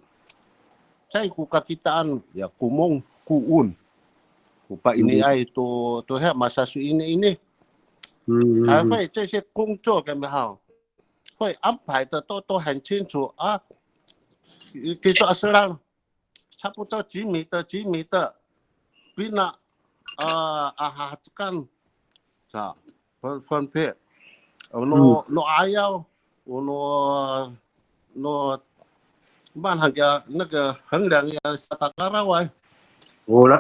Saya ku kakitaan ya kumong kuun. Ku Pak ini ai to he masa su ini. 还会这些工作可没好，会安排的都很清楚啊。比如说是让差不多几米的，比那kan 啊分配。no ayaw no ban hanya 那个衡量呀，Satakarawan。然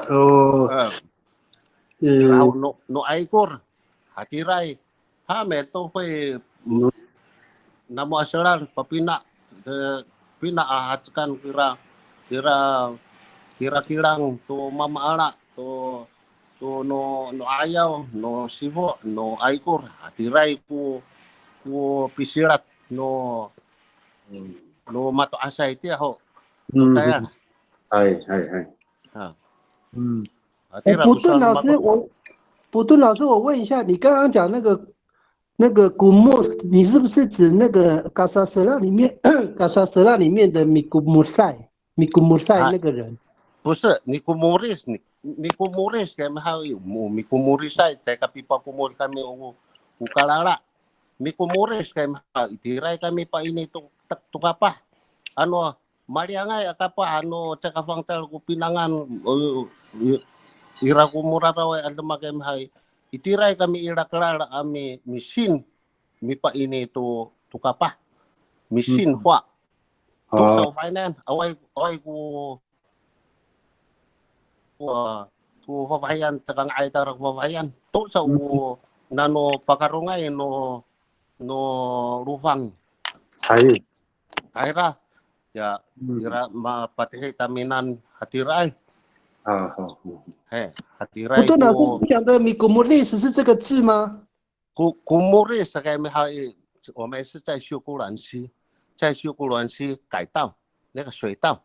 后 no aikor hatirai， 他们都会nama asalan papina kan kira to mama anak to no ayaw no sivo no aikor hatirai ku pisirat no mato asay tiya ho kaya 补顿老师，我问一下，你刚刚讲那个古莫，你是不是指那个嘎萨舍拉里面的米古姆塞那个人？不是，你古莫里斯kami hari mi kumurisay kami pa kumur kami ukalala mi kumuris kami itiray kami pa ini tukapa ano mariangay akapa ano cakafang tel kupinangan ira kumuraraway aldama kami hari itiray kami ira kelala ami misin mi pa ini tukapa misin hua tu sa finance away ku papayan takang ay tarang papayan to sa nano pakarungay no rufang kaira ya ira mapatihay taminan hatiray hatiray 不对，老师讲的米古穆利斯是这个字吗？古穆利斯该没好，我们是在修古兰溪改道那个水道。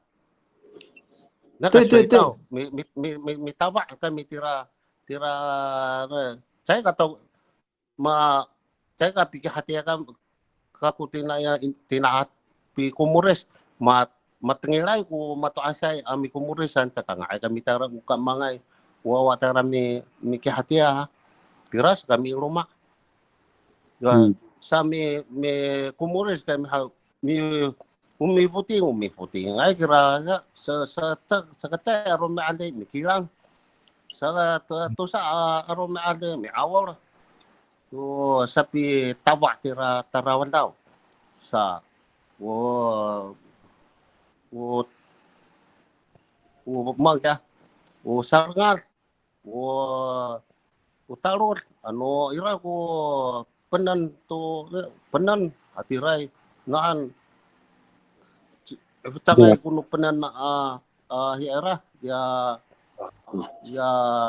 那个水道，mi tawa kami tira saya kata saya kapikir hati akan kaku tinahat pi kumuris matengilay ko mato asay ami kumurisan sa tangay kami tara ukam mangay wawa tara mi kihati tiras kami rumah sa mi kumuris kami mi puting ay kira sa kata aron ade mi kilang sa to sa aron ade mi awal to sapi tawa tarawan daw sa wo mangka wo sarngal wo utaror ano ira ko penan hatiray naan Tangay kuno penan hiara ya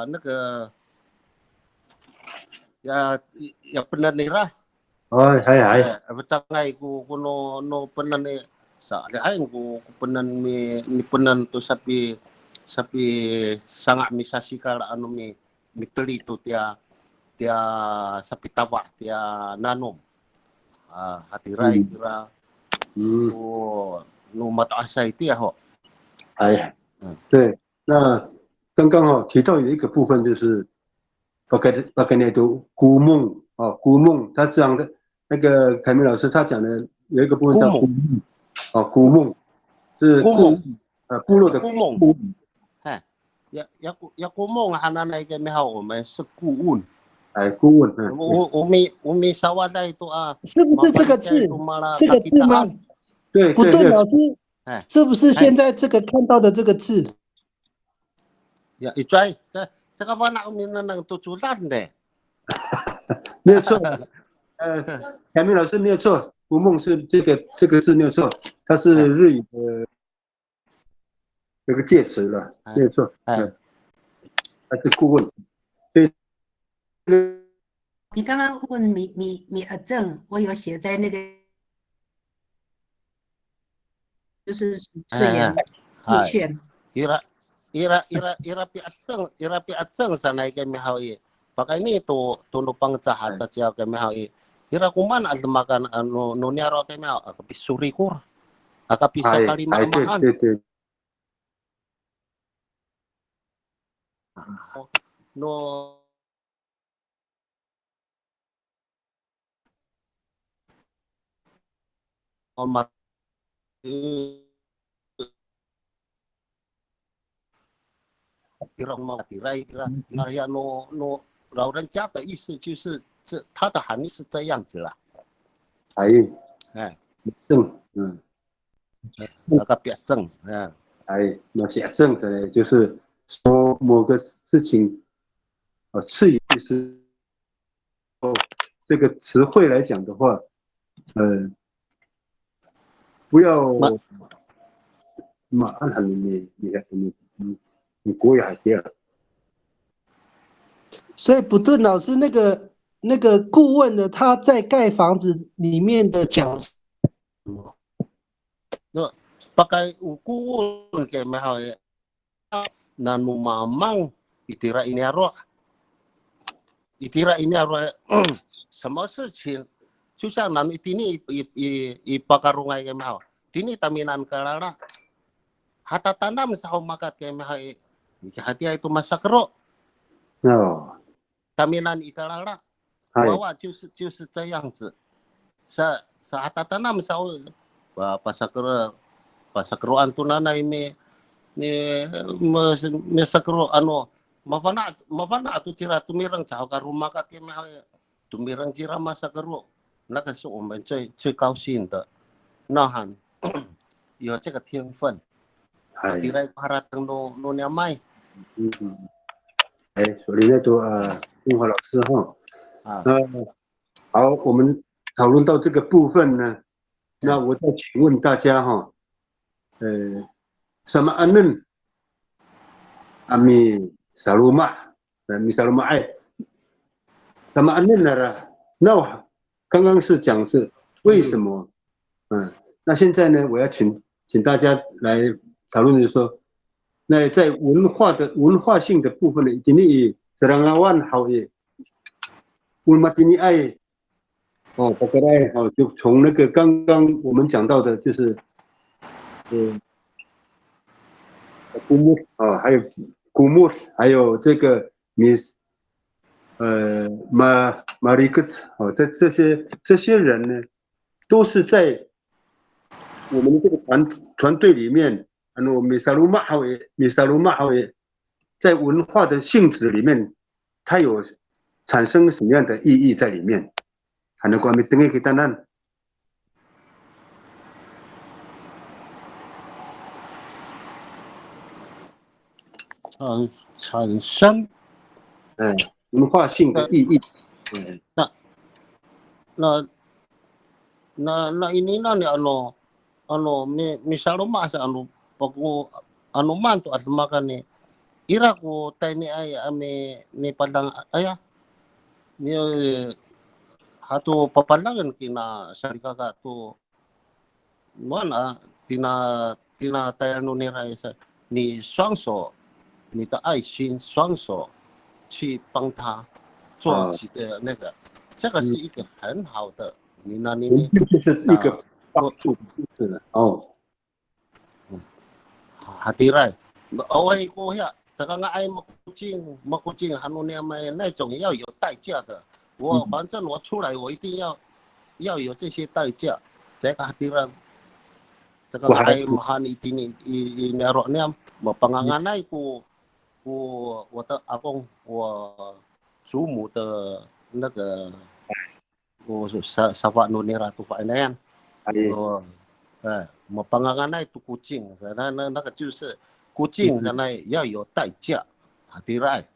那个 ya pernah nira. Oh, hai. Betangai ku no pernah ni sa lain ku pernah mi pernah tu sapi sangat misasi kala anu mi teli tu dia sapi tawak dia nanom. Hati rai kira no mata asa itu ya ho.哎，对，那刚刚提到有一个部分就是巴盖内都孤梦孤梦，他讲的那个凯明老师他讲的有一个部分叫孤梦孤梦是部落的孤梦，哎，要孤梦啊，那个没好，我们是顾问。顾问，我们沙瓦在itu是不是这个字？这个字吗？对，不对，老师，是不是现在这个看到的这个字？呀，这个warna我们能读出来的，没有错。凯明老师没有错，孤梦是这个字没有错，它是日语的这个介词了，没有错。它是顾问。对。你刚刚问米正，我有写在那个，就是这样路线。ira pi aceng sana kami hawi. Pakai ini tu nupang cahat saja kami hawi. Ira kuman azmakan anu niaro kami hawi akapi surikur. Akapi sakali maahan. No omat让嘛的来呀老人家的意思就是他的含义是这样子啦。正那个别正那些正的呢，就是说某个事情次一就是这个词汇来讲的话，不要马上你国语还对了。所以不顿老师那个顾问的他在盖房子里面的角色什么？那pakai顾问给没好耶，那努mamang itira ini arwah，什么事情？就像咱们今年一pakarungai ke mau, ini taminan kalala. Hata tanam sahau makat ke mau, hati itu masa kerok. Taminan ikalala, bahwa 就是这样子。hata tanam sahau pasakroan tunana ini mesakro ano mafana tu cira tumirang sahau karumah kat ke mau, tumirang cira masa kerok。那个是我们最高兴的呐喊，有这个天分。第来para tengno nyamai。所以那都中华老师哈，好，我们讨论到这个部分呢，那我再请问大家哈，什么安嫩阿米萨鲁玛爱，什么安嫩了？那我。刚刚是讲是为什么，那现在呢，我要请大家来讨论，就是说，那在文化性的部分呢，ini serangawan好也，umat ini ai，bagai就从那个刚刚我们讲到的，就是古木还有古木，还有这个Mariket 这些人呢，都是在我们的这个团队里面，米萨鲁玛好也，在文化的性质里面，它有产生什么样的意义在里面？还能关于等于给单单。产生，文化性的意义。那ini na ni misal rumah sa paku mantu asmakan ni ira ko tay ni ay ni padang aya ni hatu papalangan kina sarikaka tu mana tina tayo nira isa你双手你的爱心双手去帮他做几个那个，这个是一个很好的，你就是一个帮助，是的哦。hatirai，我过下这个爱莫进，还有那种要有代价的，反正我出来我一定要有这些代价，这个hatirai。这个爱mahal ini naroknya penganganai我的阿公我祖母的那个我sahabat nunira tu faenan penganganai tu kucing那个就是kucing sana要有代价hatirai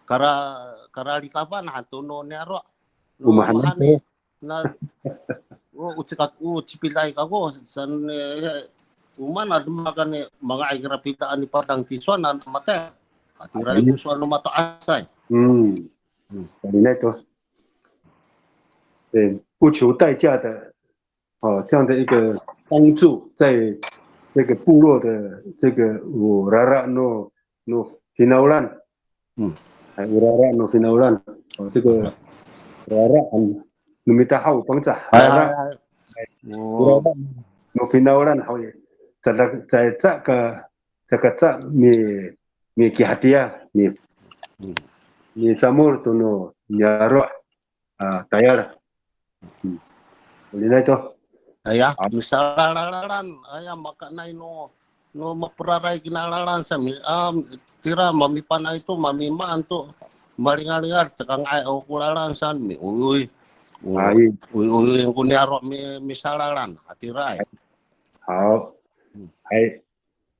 kara di kapan hantu no narok mahal ni na cipilay ako san umana dumagan mga igrapitaan ni patang tisuan na mate atiray gusto no mataasay 那个不求代价的这样的一个帮助，在这个部落的这个urara no finaulan urara no finaulan 这个 urara numita hau bangsa no finaulan hau在这个mi kihatia mi zamur tu no nyaro tayar boleh na ito misalalaran makanay no mapuraray kinalaran sa tira mamipana ito mamimaan to maringalingar takang ay okularan san mi uy kunyaro misalaran hatirai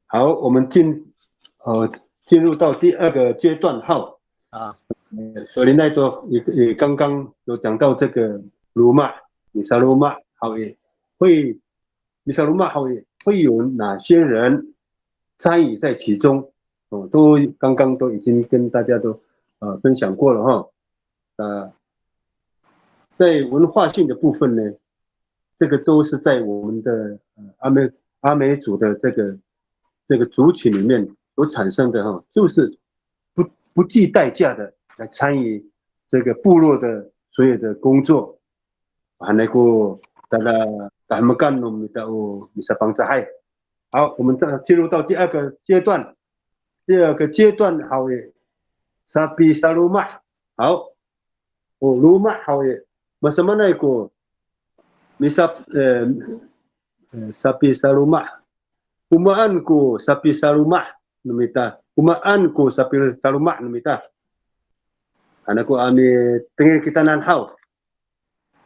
好，我们进入到第二个阶段号所以那多也刚刚有讲到这个米沙鲁玛好也米沙鲁玛好也会有哪些人参与在其中都刚刚都已经跟大家都分享过了哈在文化性的部分呢，这个都是在我们的阿美族的这个族群里面所产生的就是不计代价的来参与这个部落的所有的工作，还能够他们干我们的bisa bangsa好，我们再进入到第二个阶段，好耶，sapi saluma好rumah好耶。Bagaimana itu? Sapi salumah. Umaanku sapi salumah numita. Umaanku sapi salumah numita. Anakku ami tengah kita nanhau.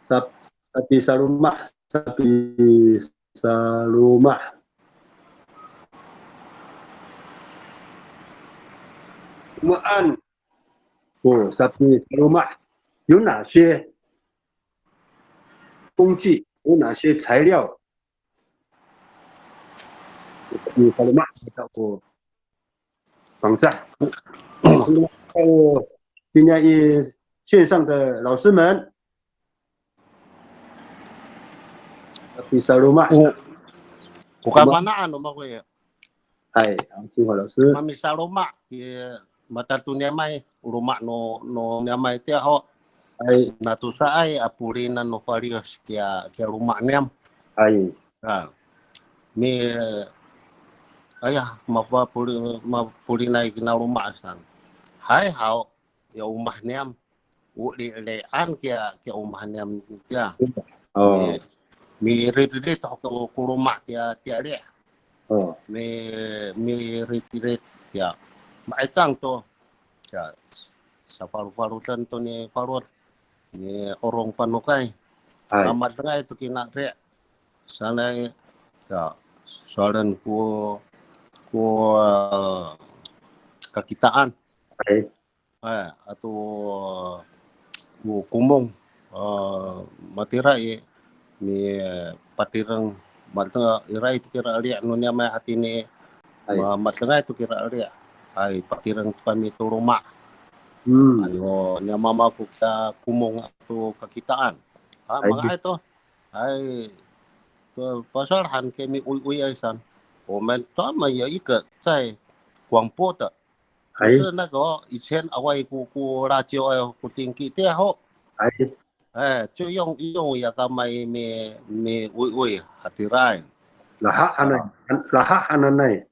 Sapi salumah. Umaanku sapi salumah. 有哪些工具有哪些材料？你好了吗？我网站，还有今天线上的老师们，比萨鲁玛，我干嘛那嘛会？哎，金华老师，嘛米萨鲁玛也mata tu niamai rumah no niamai tia ho ai na tu sai apurina no varios kia rumah niam ai mi ayah ma purina ikina rumah san hai hao ya rumah niam uli lean kia rumah niam kia mi rit ke rumah kia dia mi rit kia Maicang to ya sa faru-farutan to ni farut ni orong panukai amat tengah itu kina re sana ya soalan ku kakitaan atau kumong matira ni patirang matanga irai itu kira ria nunya mai hati ni matanga itu kira ria ai patirang kami tu rumah Ayo, niya mama ko sa kumong to kakitaan. Mga ito ay pasarhan kay mi uy ay san. 我们专门有一个在广播的，就是那个以前我姑辣椒哎，姑电机电后，就用一个咪uy hatirai。lahak anan nai.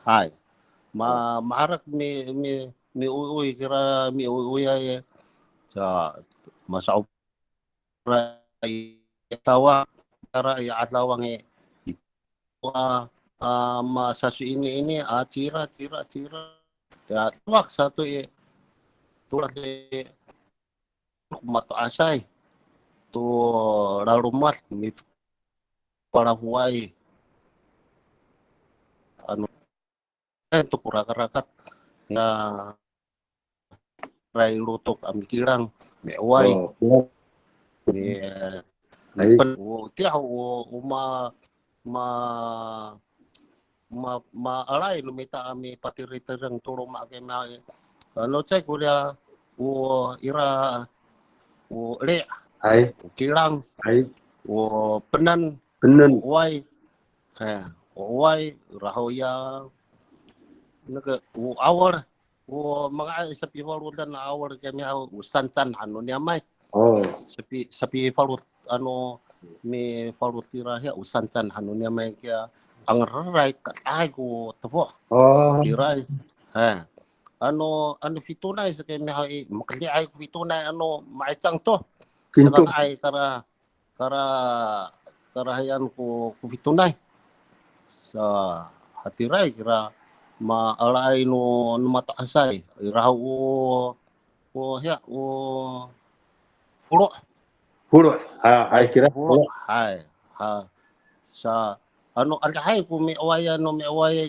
Hai, marak mi uy kira mi uy ay sa masau tawa kara ya atlawang masasu ini cira ya tuak satu tuak mato asay tu larumat mi para huay anu tu pura-karakat na ray lutok amikirang may uway may pen tiyaw alay lumita ami patiritirang turong maagay na ano chay kuya ira le kirang penan uway rahoya naga awar mga sa piwarutan na awar kami sansan ano niya may sapi falut ano may falut tirahe sansan ano niya may kaya ang raray katay ko tafo tiray ano fitunay sa kami makaliay ko fitunay ano maisang to sa ay karahayan ko fitunay sa hatiray kira maalay no mataasay iraw fulo ay kira fulo ay sa ano alhay ko may awaya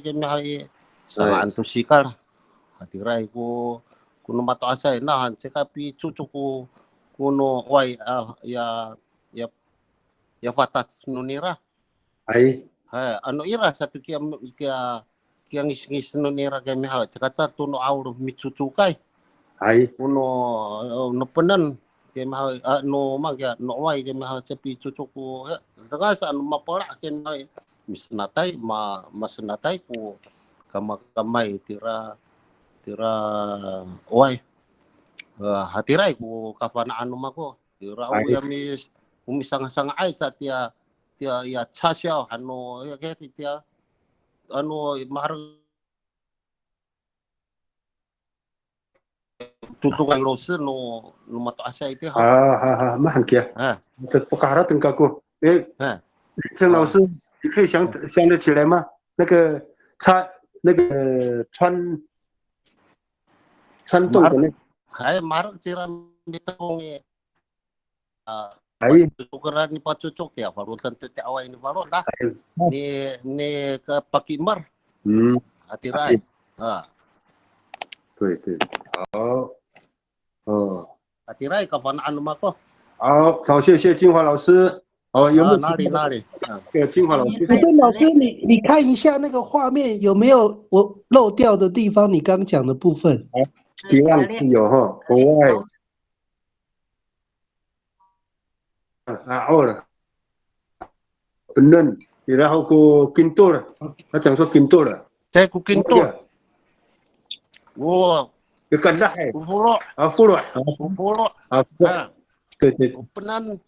kami hay sa antusikal hatiray ko kuno mataasay nahan sekapi cucu ko kuno way ya fatat nunira ay ano ira satu kia ngis nunira kami ha cakata tuno aur mitsucukai ay kuno no penan kami ha no magya no way kami ha cepi cucuku tengah sa no mapora kami ha masnatai ku kamay tira way hatiray ku kafanaan mako tira ya mis umisang ay sa tia ya chasya ano ya tia ano mahar tutukan lose no mato asya itu mahan kia perkara tengah aku郑老师你可以想得起来吗？那个穿洞的那还马ciran ditong tukeran ni pacucuk ya farutan tu awai ni farut lah ni ke pakimar hatirai 对hatirai kafanaan mako 好谢谢金华老师有没有哪里金华老师老师你看一下那个画面有没有我漏掉的地方，你刚讲的部分希望是有哈国外了benar然后过kinto了他讲说kinto了 saya ku kinto dekat dah fulo对penan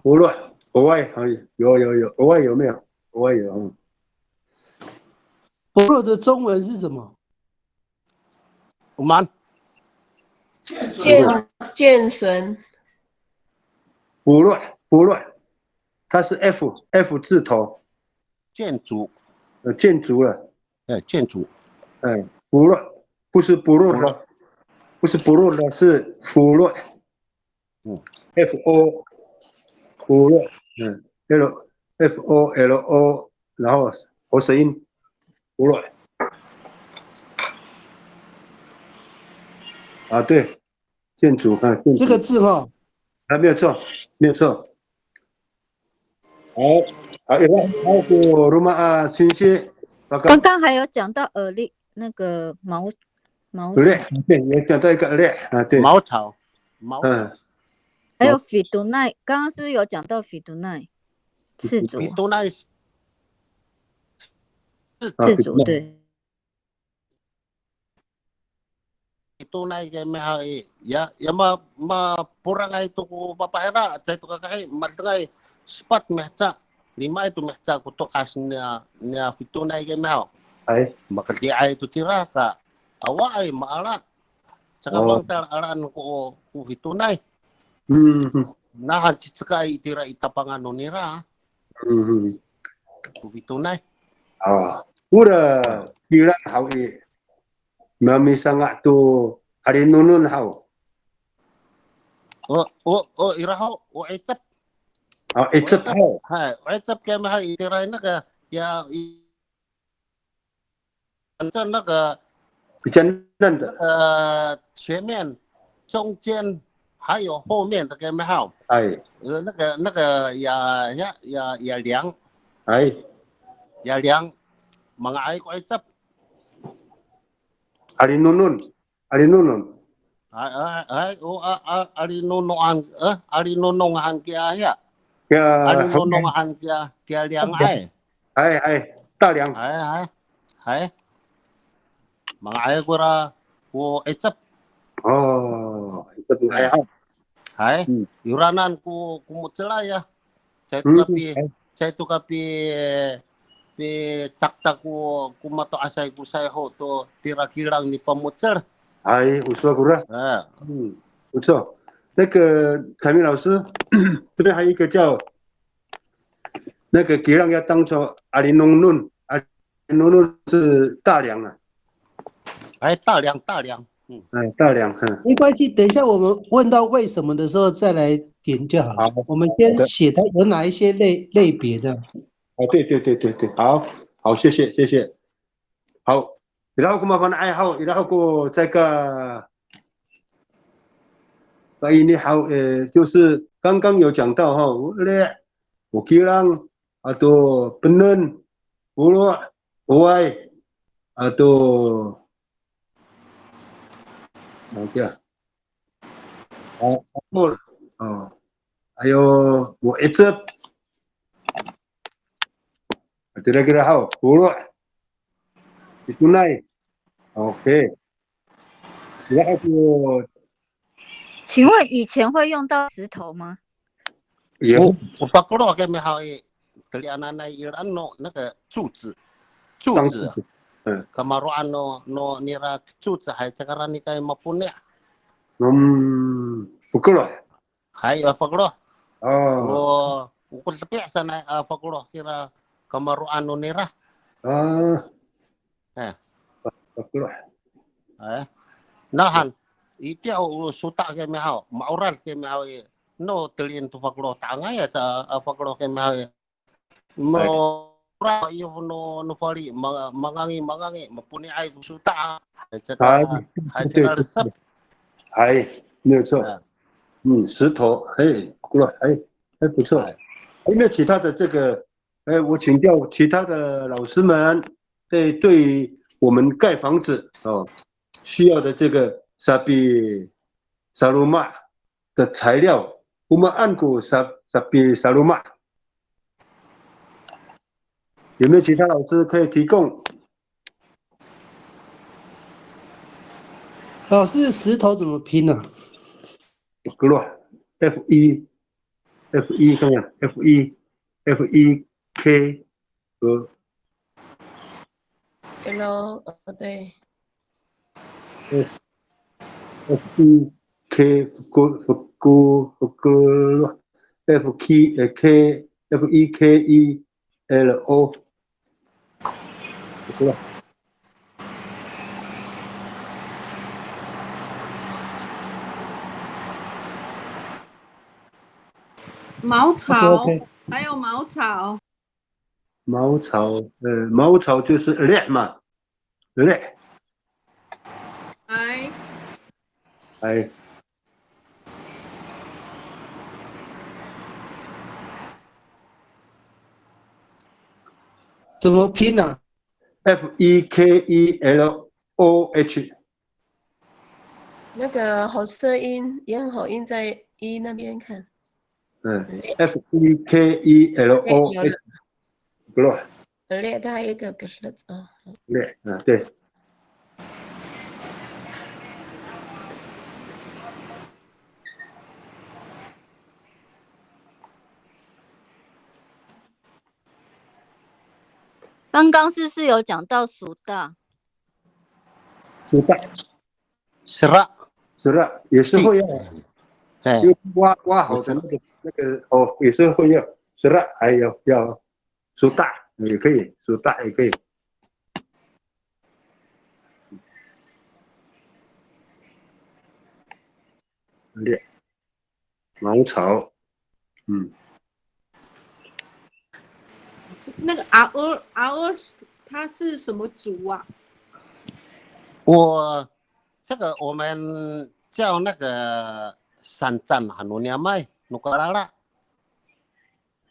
fulo 国外有国外有没有国外有佛洛的中文是什么？ uman 剑神佛洛它是 F 字头建筑了建筑佛洛不是部落的不是部落的是佛洛FO 佛洛FOLO 然后活舌音佛洛对建筑这个字哈没有错好rumah 新鲜刚刚还有讲到耳力那个茅草，对，也讲到一个裂啊，对，茅草，茅草。还有菲杜奈，刚刚是不是有讲到菲杜奈？赤足，菲杜奈是赤足，对。Itu na may ya purangay to ko papaira sa ito kakay matangay spot mehca lima itu mehca ko to as niya fito na may ay makati ay to tira ka awa ay maala saka bang taraan ko fito na nahan tsaka itira itapangano nira ko fito na ura bilang hawi mami sangat tu hari nunun hau. Irahaw, icap. Icap hau. Hai, icap kaya mahal itiray na ka, ya, antan na ka, 前面的前面、中间还有后面的可以好。哎，那个也凉，哎，也凉，mga ay ko icap. Ari nunun. Ari nunungan kaya ya. Ya. Ari nunungan kaya liang ay.大梁。mga ay ko ra ko ecap. Ecap ay ha. Yuranan ko kumutla ya. Saya tu kapi cak-cak ko kumato asay ko sa ho to tira-kilang ni pamutser. 哎，我说过了。不错。那个凯明老师，这边还有一个叫那个吉浪要当做阿里弄弄，阿里弄弄是大梁啊。大梁。大梁。没关系，等一下我们问到为什么的时候再来点就好了。我们先写它有哪一些类别的。对，好，谢谢。好。然后麻烦爱好，然后这个ini好就是刚刚有讲到哈，我kilang atau penen ulo uai atau apa ayo我ecep kira-kira hau ulo itu naik OK 然后请问以前会用到石头吗？有Pakuro kay may hay talianan na iran no naka cutz. Kamaruan no nira cutz hay cakaran ni kay mapunya. Pakuro. Hay pakuro. Ukol tepi sana pakuro kira kamaruan no nira. Pakuro. Nahan iti au suta kay may haw maural kay may haw no telin tu faklo tanga ya sa faklo kay may no ra yo no fali mangangi mapuni ay suta tsaka resep 没有错石头还不错有没有其他的这个我请教其他的老师们对我们盖房子需要的这个沙鲁玛的材料我们按过沙鲁玛有没有其他老师可以提供？老师，石头怎么拼呢格洛 FE 看看 FEK 和 Hello 对 FEK 福 FEKELO 茅草 OK 还有茅草。茅草就是裂嘛，裂。哎。怎么拼呢？FEKELOH 那个好色音也很好音，在一那边看。FEKELO 有了 keluar ，lihat dah ya ke哦。lihat对。刚刚是不是有讲到属大？属大 serak ，serak 也是会要，哎就挖好的那个哦，也是会要 serak， 还要属大也可以，属大也可以。列茅草，那个阿尔他是什么族啊？这个我们叫那个山占hanunya mai nukalala，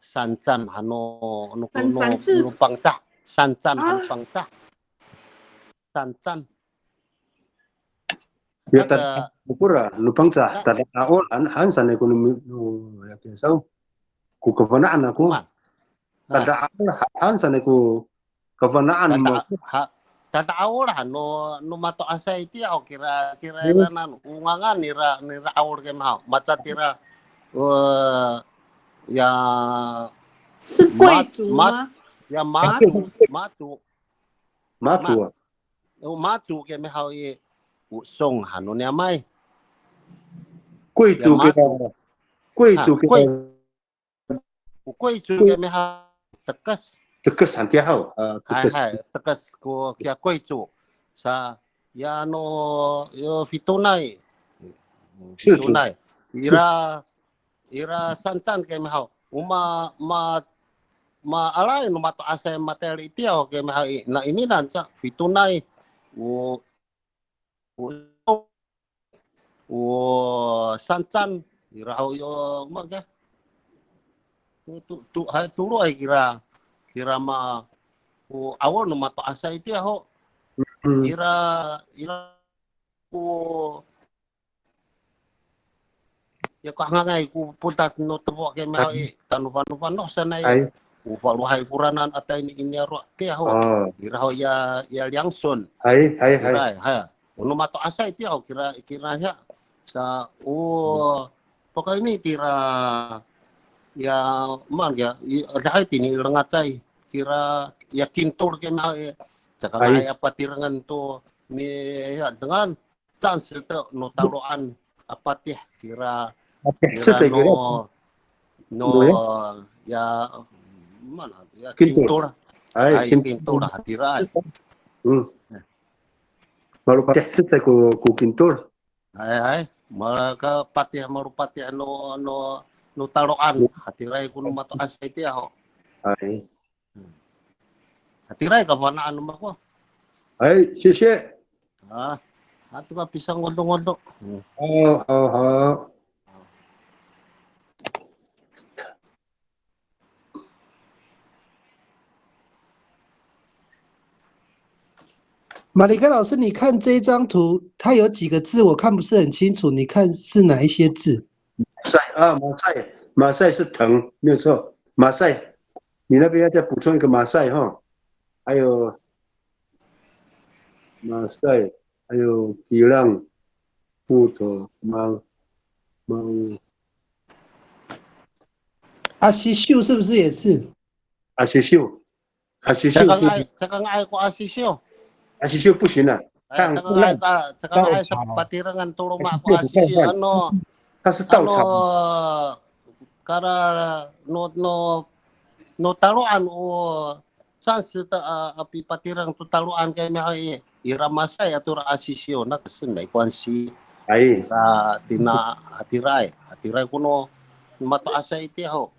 山占hanu nu pangca， 山占hanu pangca， 山占。Ya tak pura lupang cah tak awal han sana ekonomi ya kesau ku kebanaan aku tak awal han sana ku kebanaan mo tata awal no mato asa itu kira nan ungangan nira awal ke mau maca tira ya 是贵族吗？ ya matu ke mau ye usong hanunya mai 贵族给贵族给贵族ke mau tegas tegas hanti hau tegas ko kia贵族sa ya no yo fitunai ira sancan ke mau uma ma alai no mato asa materi tiao ke mau na ini nanca fitunai sancan ira yo maga tu hai tulu ai kira ma awal no mato asa itu ira ya kah ngai ku putat no tevo ke mai tanuvan no sanai ufalu hai puranan atai ini ro te ira ya liangson hai no mato asa itu kira ya sa pokoknya ini tira ya man ya saya tini ngacai kira ya kintur ke mai cakap ay apa tirangan tu ni ya dengan chance tu no taruhan apa teh kira no ya mana ya kintur ay kintur tira baru patih saya ku kintur ay malah ke patih marupatih no taruhan hatirai kuno mato asai teh ay hatirai ka mana anu mah ko ay 谢谢 atu ka pisang ngondo-ngondo马里克老师，你看这张图，它有几个字我看不是很清楚，你看是哪一些字？马赛是藤，没有错。马赛，你那边要再补充一个马赛哈，还有马赛，还有吉浪、木头、猫。阿西秀是不是也是？阿西秀，这个爱过阿西秀。阿西秀不行了，这个爱是patirangan tulu mak ko asisi ano它是稻草。karena no taluan暂时的api patirang tu taluan kay may irama say atur asisyo na kasi na ikwansi tina hatiray kuno mataasay iti ho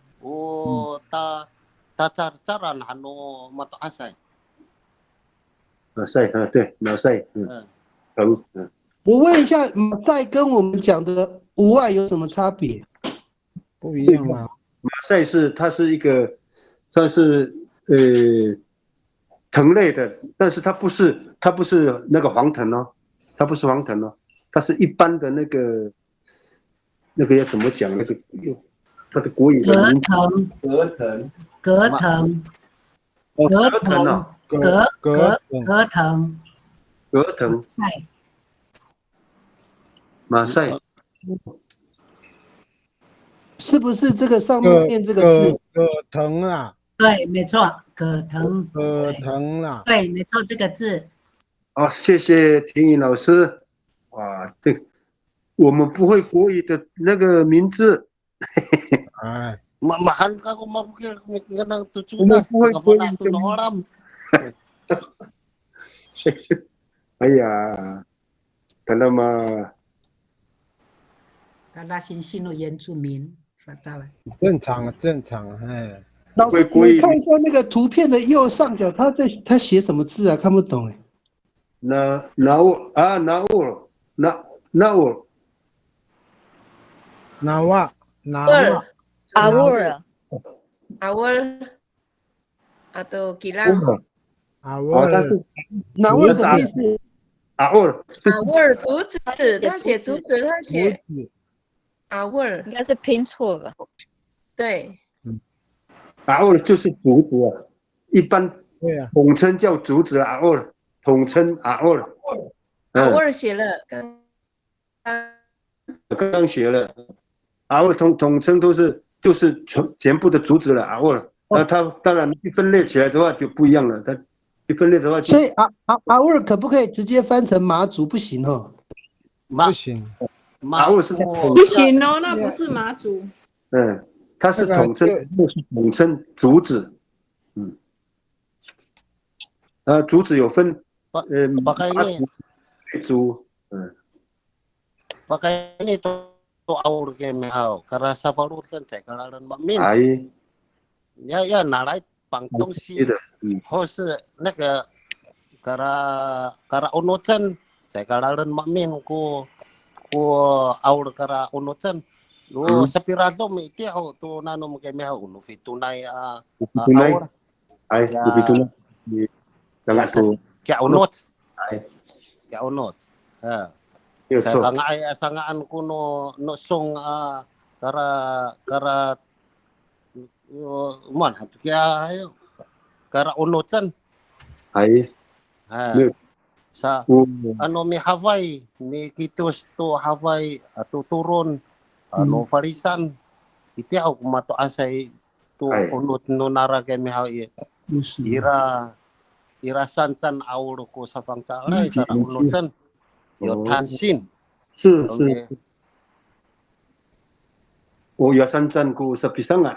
ta carcaran ano mataasay 马赛对马赛藤我问一下，马赛跟我们讲的无碍有什么差别？不一样吗？马赛它是一个，它是藤类的，但是它不是那个黄藤哦，它不是黄藤哦，它它是一般的那个要怎么讲？它的国语的名字格藤，格藤，格藤啊，格藤，格藤，赛，马赛，是不是这个上面这个字？葛藤啊，对，没错，葛藤，葛藤啊，对，没错，这个字。好，谢谢婷颖老师。哇，我们不会国语的那个名字，哎， Mahal ka kung mapukil ka ng 我们 tutunan. 不会国语 Kapag 的 nato 名 na 字。 oram. 哎呀，等到嘛，他那新进入原住民，发照了。正常正常，哎，老师，国语你看一下那个图片的右上角，他写什么字啊？看不懂哎。那我awal atau kilang 哦，但是哪位什么意思？awal 竹子，他写竹子，他写 awal 应该是拼错了。对，就是竹子啊，一般统称叫竹子统称awal 写了，刚刚学了统称就是全部的竹子了那它当然一分裂起来的话就不一样了，它一分裂的话就，所以阿沃尔可不可以直接翻成麻竹？不行哦。不行，是不行哦，那不是麻竹。它是统称竹子，竹子有分Pakai ini, 竹， pakai ini to awur ke mehau. Karena saparutan saya kalaran mamin. 要拿来绑东西，或是那个kara unutan saya kalaran mamin ko awur kara unutan. Lo sa pirado mi tiho to nanom ke mehau unu fitunay awur. Fitunay. Sangat tu. Kaya unot. Saya kangay sangaan ko no song kara man hatu kaya ayo kara unotan. Sa ano mi Hawaii mi kitos to Hawaii ato turon ano farisan itiaw kumato asay to unot no nara kay mi Hawaii ira sancan awur ko sa pangcalay kara unotan yo tansin 是有山站过sa pisang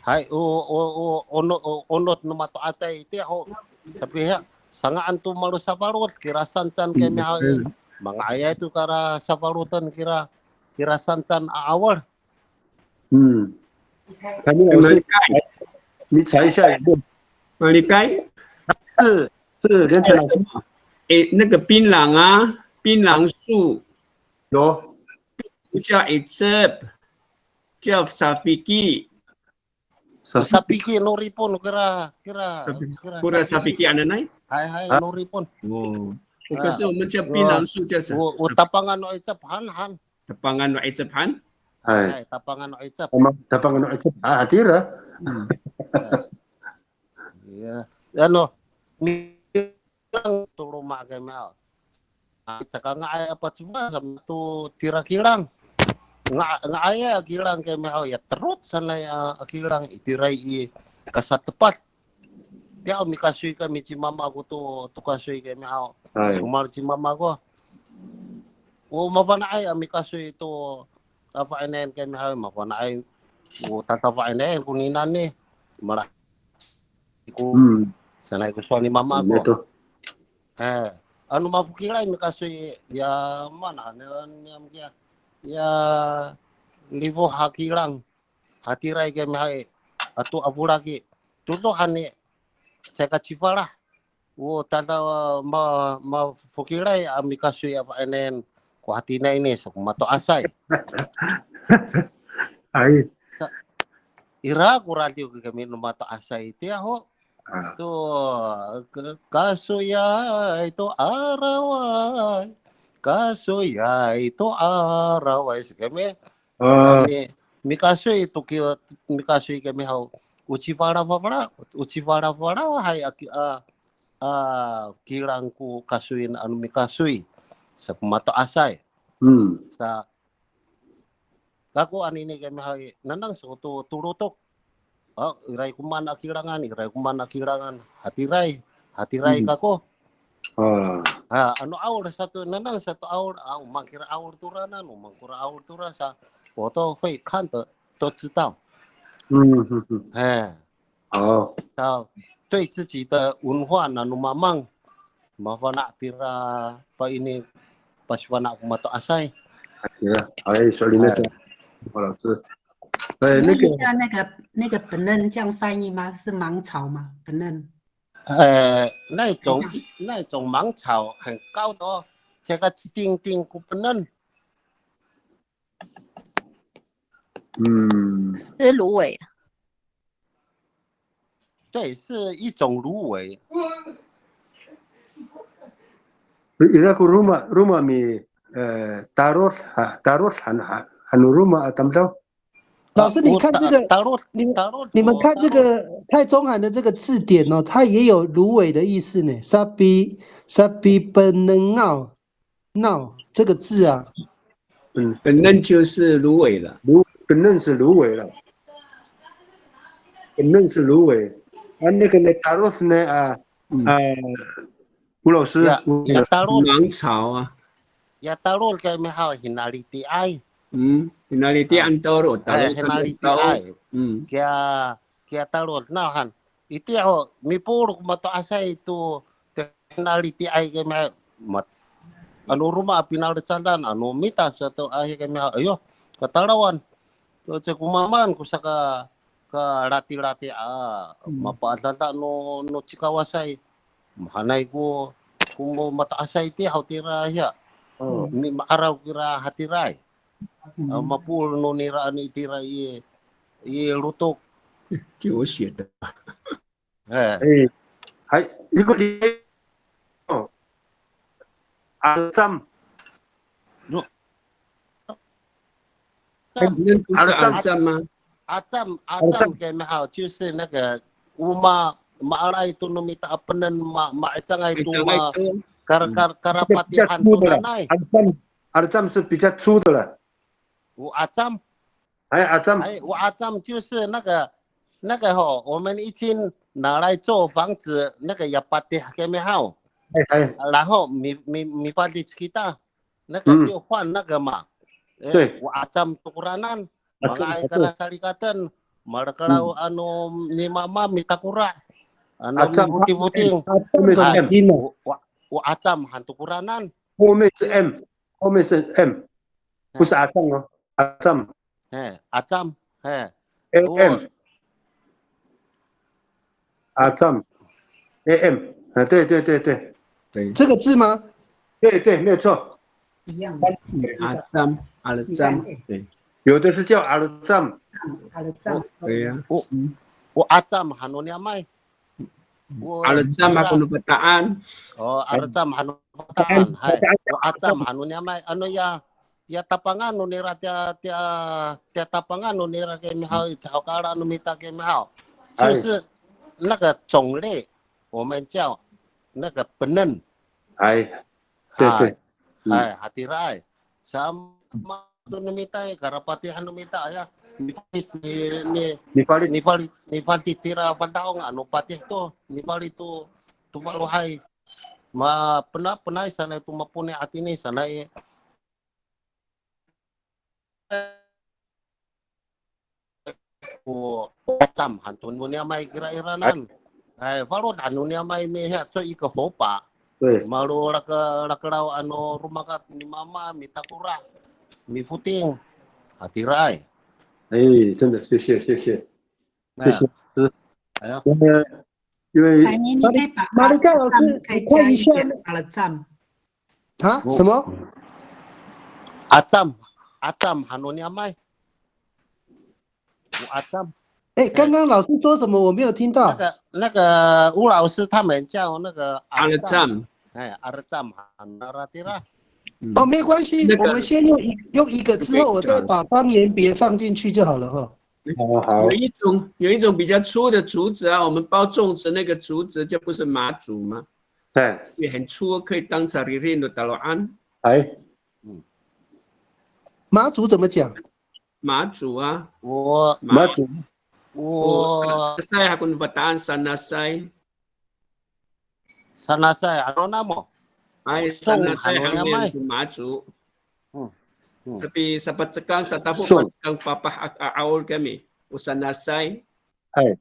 Hai onot no mato atay iti ako sabiha sangaan to malu saparot kira sancan kay mihay mga aya itu kara saparutan kira sancan awal. Kami你猜一下马里盖是连成那个槟榔啊，槟榔树有不叫 Ecep， 叫 Safiki。Safiki noripon kira Safiki ada naik？ Hai noripon。哦，可是我们叫槟榔树叫什么？我tapangan no Ecep han。Tapangan no Ecep han？ Hai tapangan no Ecep。 Tapangan no Ecep tira。 Iya. Ano lang to rumah kay mao. Tsaka nga ay apat suba sa to tira kilang. Nga aya kilang kay mao ya terut sanay kilang itiray kasat tepat. Dia mi kasoy kami si mama ko to kasoy kay mao. Sumar si mama ko. O mapanaay mi kasoy to tafainen kay mao mapanaay. O tatafainen kuninan ni. Mara sanay ko ni mama ko. Ano mafukilay mi kasoy ya mana ya livo hakilang hatiray kay may ato avuragi tuto hani saya kacifala wo tata mafukilay ami kasoy afanen ko hatina ini so mato asay ay ira ko radio kami no mato asay ti ho to kaso ya ito araway kasoy ay to araway kami Ah， mi kasoy to kyo mi kasoy kami how uchi fara hay kirangku kasuin anu mi kasoy sa kumato asay sa kako anini kami hay nanang so to turutok iray kumana kirangan hatiray kako ano awal satu awal mangkira awal turanan mangkura awal tura sa foto会看的都知道对自己的文化nanu mamang mafana tira pa ini paswana kumato asay 手里面是黄老师，问一下那个本任这样翻译吗？是芒草吗？本任？那种芒草很高的哦，这个丁不嫩。是芦苇。对，是一种芦苇。Iraku rumah mi taruh hanu rumah atam tau。老师，你看这个，你们看这个蔡中涵的这个字典哦，它也有芦苇的意思呢。sabi本能闹这个字啊，本任就是芦苇了，本任是芦苇了，本任是芦苇。那个呢，taruh呢吴老师，芒草啊。Ya taruh kami hal hinaliti ay. Hinaliti antoro taruh hinaliti ay. Kaya taruh nahan. Itu ako mipuro kumato asay itu hinaliti ay kami ano rumah pinalutsalan ano mita sa to ay kami ayo katarawan. So sa kumaman ko sa ka rati-rati mapaalala no chikawasay mahanay ko kung mataasay ti hautira ya. Araw kira hatiray. Mapul no nira ani tira ye lutok. 就我写的。还一个礼Alzam。Alzam 吗？Alzam 给没好，就是那个马来itu nomita apenan maicang itu karapatihan tunanai。Alzam 是比较粗的了。Alzam， Alzam 就是那个我们以前拿来做房子那个要patih给没好，然后米patih kita那个就换那个嘛。对，Alzam tukuranan， mga kara salikatan， malakalau ni mama mitakura。Buting-buting. Acam hantu kuranan. 后面是 M， 不是阿藏哦，阿藏。AM。阿藏 AM， 对，这个字吗？对，没有错。一样。阿藏，对，有的是叫阿藏。对呀。Acam hanunya mai。Alzam aku bataan. Alzam hanu bataan. Hai. Acam hanunya mai ano ya tapangan no nira tia tapangan no nira ke mihao chao kara no mita ke mihao。就是那个种类我们叫那个本嫩。对。hatirai sama tu no mita karapatihan no mita ya. Nifali tira faltaong ano patih to nifali to tumaluhay penay sana itu mapune atini sana Acam hantun mo niya may kira-iranan ay falot ano niya may meha so ika hopa malu lakaraw ano rumakat ni mama mitakura mi futing hatiray。真的谢谢。因为你可以把马里盖老师看一下Alzam啊？什么？Acam hanunya mai。Acam。刚刚老师说什么？我没有听到。那个吴老师他们叫那个Alzam。Alzam hanuratira。哦，没关系，那个我们先用一个之后，我再把方言别放进去就好了哈。好，有一种比较粗的竹子啊，我们包粽子那个竹子就不是麻竹吗？也很粗，可以当撒里面的达罗安。麻竹怎么讲？麻竹啊，麻竹，saya akun bataan sanasai. Sanasai ano na mo? Ay, sanasai hangin maju. Tapi sapat sekang sa tapo pat sekang papah aawol kami. Usanasai. Ay.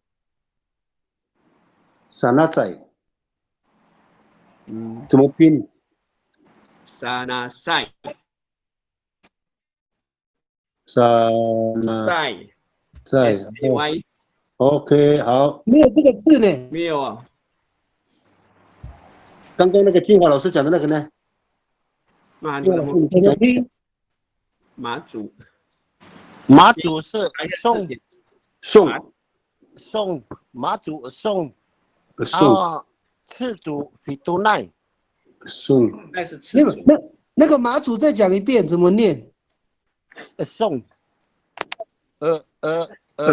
Sanasai. 怎么拼 ？Sanasai. Sanasai. SAY. OK， 好。没有这个字呢。没有啊。刚刚那个金华老师讲的那个呢？马祖。马祖是宋，马祖宋，赤祖菲都奈。宋。那是赤祖。那个马祖再讲一遍，怎么念？宋。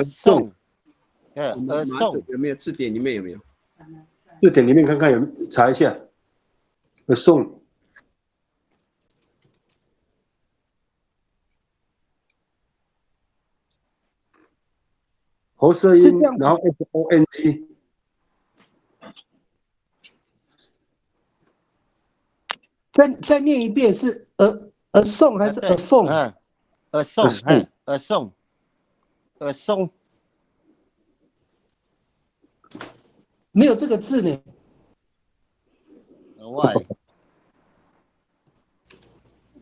宋。宋有没有字典里面有没有？字典里面看看有，查一下。宋。喉舌音，然后 SONG。再念一遍是宋还是凤？宋。没有这个字呢。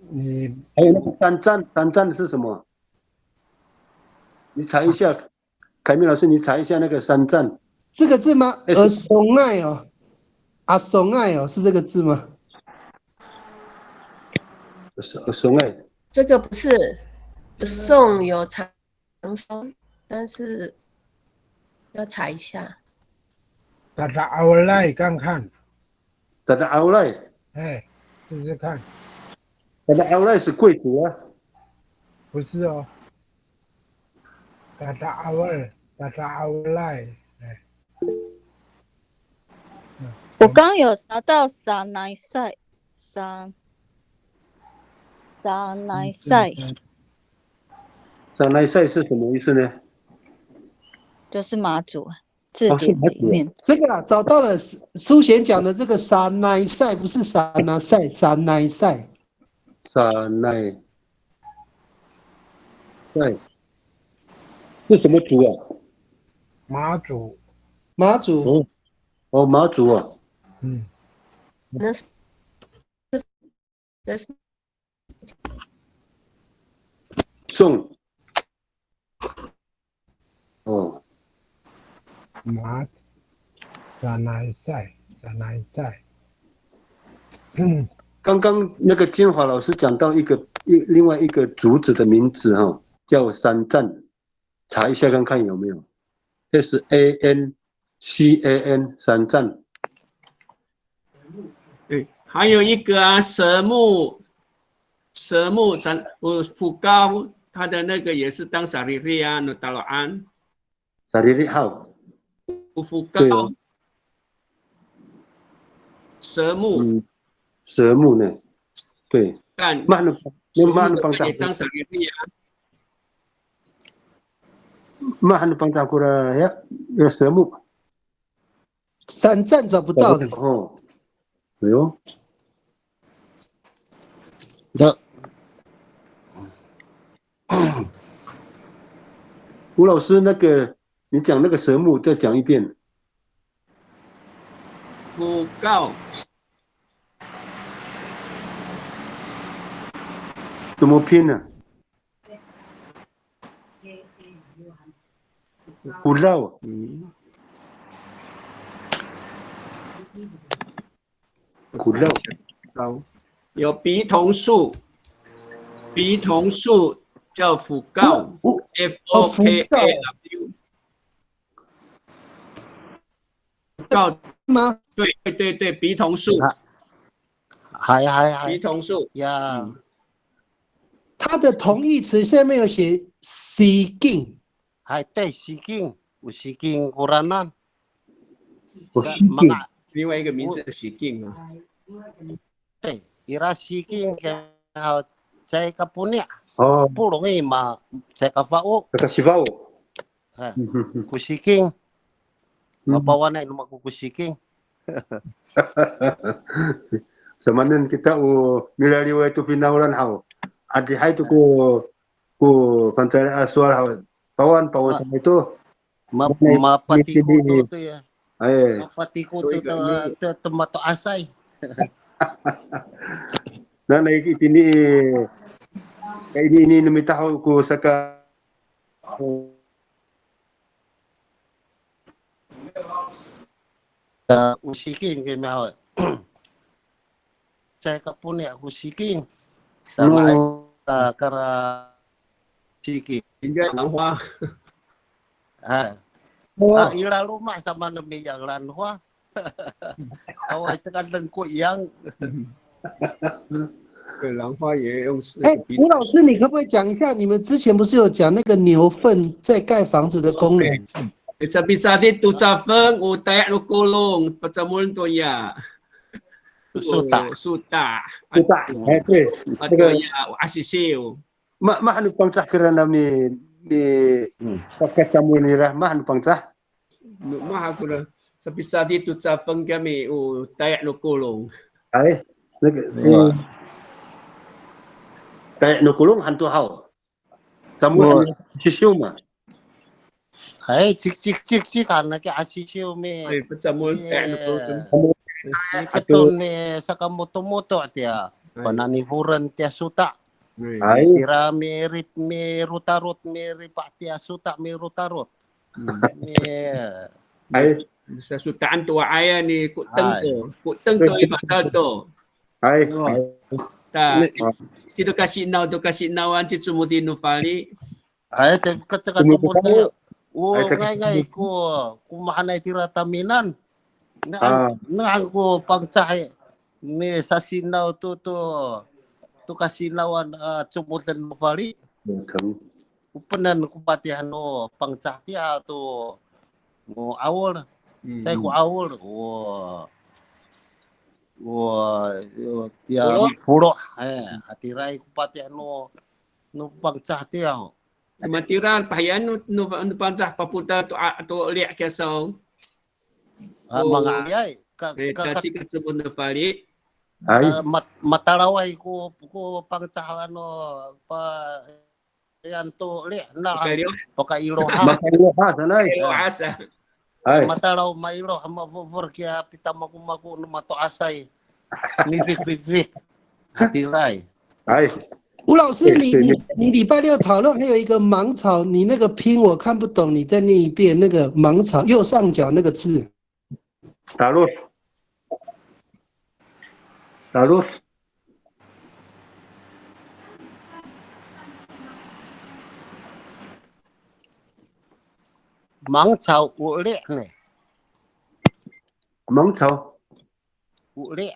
你还有那个三站是什么？你查一下，凯明老师，你查一下那个三站。这个字吗？松爱哦，松爱哦，是这个字吗？松爱。这个不是，宋有长松，但是要查一下。大家熬来看看。大家熬来。哎，试试看。大家熬来是贵族啊。不是哦。大家熬来，哎。我刚有查到沙奈赛，沙奈赛。沙奈赛是什么意思呢？就是马祖字典里面。这个找到了，苏贤讲的这个沙奈赛不是沙那赛，沙奈赛。沙奈赛是什么族啊？马祖。马祖。哦，马祖啊。那是宋。哦。沙奈赛。刚刚那个金华老师讲到另外一个竹子的名字哈，叫三站，查一下看看有没有。SANCAN 三站。对，还有一个啊，蛇木普高，他的那个也是当萨利利啊，那达罗安。萨利利号。普高。蛇木。蛇木呢？对。慢的帮也当萨利利啊。慢的帮助过来呀，有蛇木。三站找不到的。哦。哎呦。吴老师，那个你讲那个蛇木，再讲一遍。普高。怎么拼呢？不绕。苦绕。有鼻桐树叫辅告 ，FOKAW。告吗？对，鼻桐树。一桐树呀，它的同义词下面有写 seeking， 还对 seeking， 有 seeking Quranan， 另外一个名字是 seeking 啊。对，ira seeking 然后在个不呢，哦，不容易嘛，在个法务，这个西法务，ku seeking， bawa naik nama ku seeking。Samanan kita milariwa itu pinaulan hau. Adi hai tu ku fantara aswal hau. Pawan sama itu. Mapatiku tu ya. Mapatiku tu tempat tu asai. Nah naik ini namita hau ku saka. Usiking kami hau. Saya kapun ya usiking. Sama kara siki. Hingga lanhua. Ila rumah sama nabi yang lanhua. Awak itu kan lengkuk yang. 兰花也用。吴老师，你可不可以讲一下，你们之前不是有讲那个牛粪在盖房子的功能？ Bisa-bisa tu cafeng utayak nu kulung pecamul tu ya. Suta. Okay. Atau ya asisiu. Mah anu pangcah kerana mi pakai tamu ni lah mah anu pangcah. Mah aku dah. Bisa tu cafeng kami utayak nu kulung. Ai. Tayak nu kulung hantu hau. Tamu sisiu mah. Hai cik karena ke asisiu me. Pecamul tak nu kulung. Betul ni sakamoto-moto dia. Panani furan tia suta. Kira mirip me rutarut mirip tia suta me rutarut. Ai sa sutaan tu aya ni kut tengko ibatal tu. Ai. Ta tu kasih nawan ci cumuti nu fali. Ai kata cumuti. Ngai ko kumahanay tira taminan. Nang ko pangcay me sasinaw tu kasinawan cumutan mo fali. Upanan ko patihan no pangcahtia tu mo awol. Saya ko awol. Dia puro atirai ko patihan no pangcahtia. Matiran pahayan nu pancah paputa tu liak kesau. Mga ayay. Kasi kasubon na pali. Mataraway ko pangcahan no pa yan to liak na pakailoha. Makailoha sanay. Mataraw mailo hamavovor kaya pitamakumaku no mato asay. Nivik. Hatiray. Ai. 吴老师，你礼拜六讨论还有一个芒草，你那个拼我看不懂，你再念一遍那个芒草右上角那个字。打入。芒草有裂呢。芒草有裂。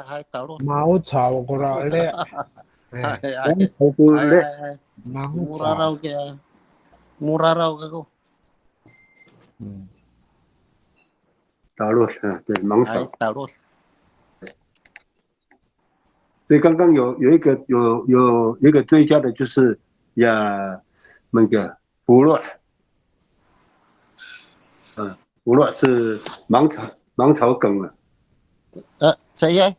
还走路。茅草过来咧，murah raw ako. Talos对芒草。Talos。所以刚刚有一个追加的就是那个胡洛，胡洛是芒草梗了。saya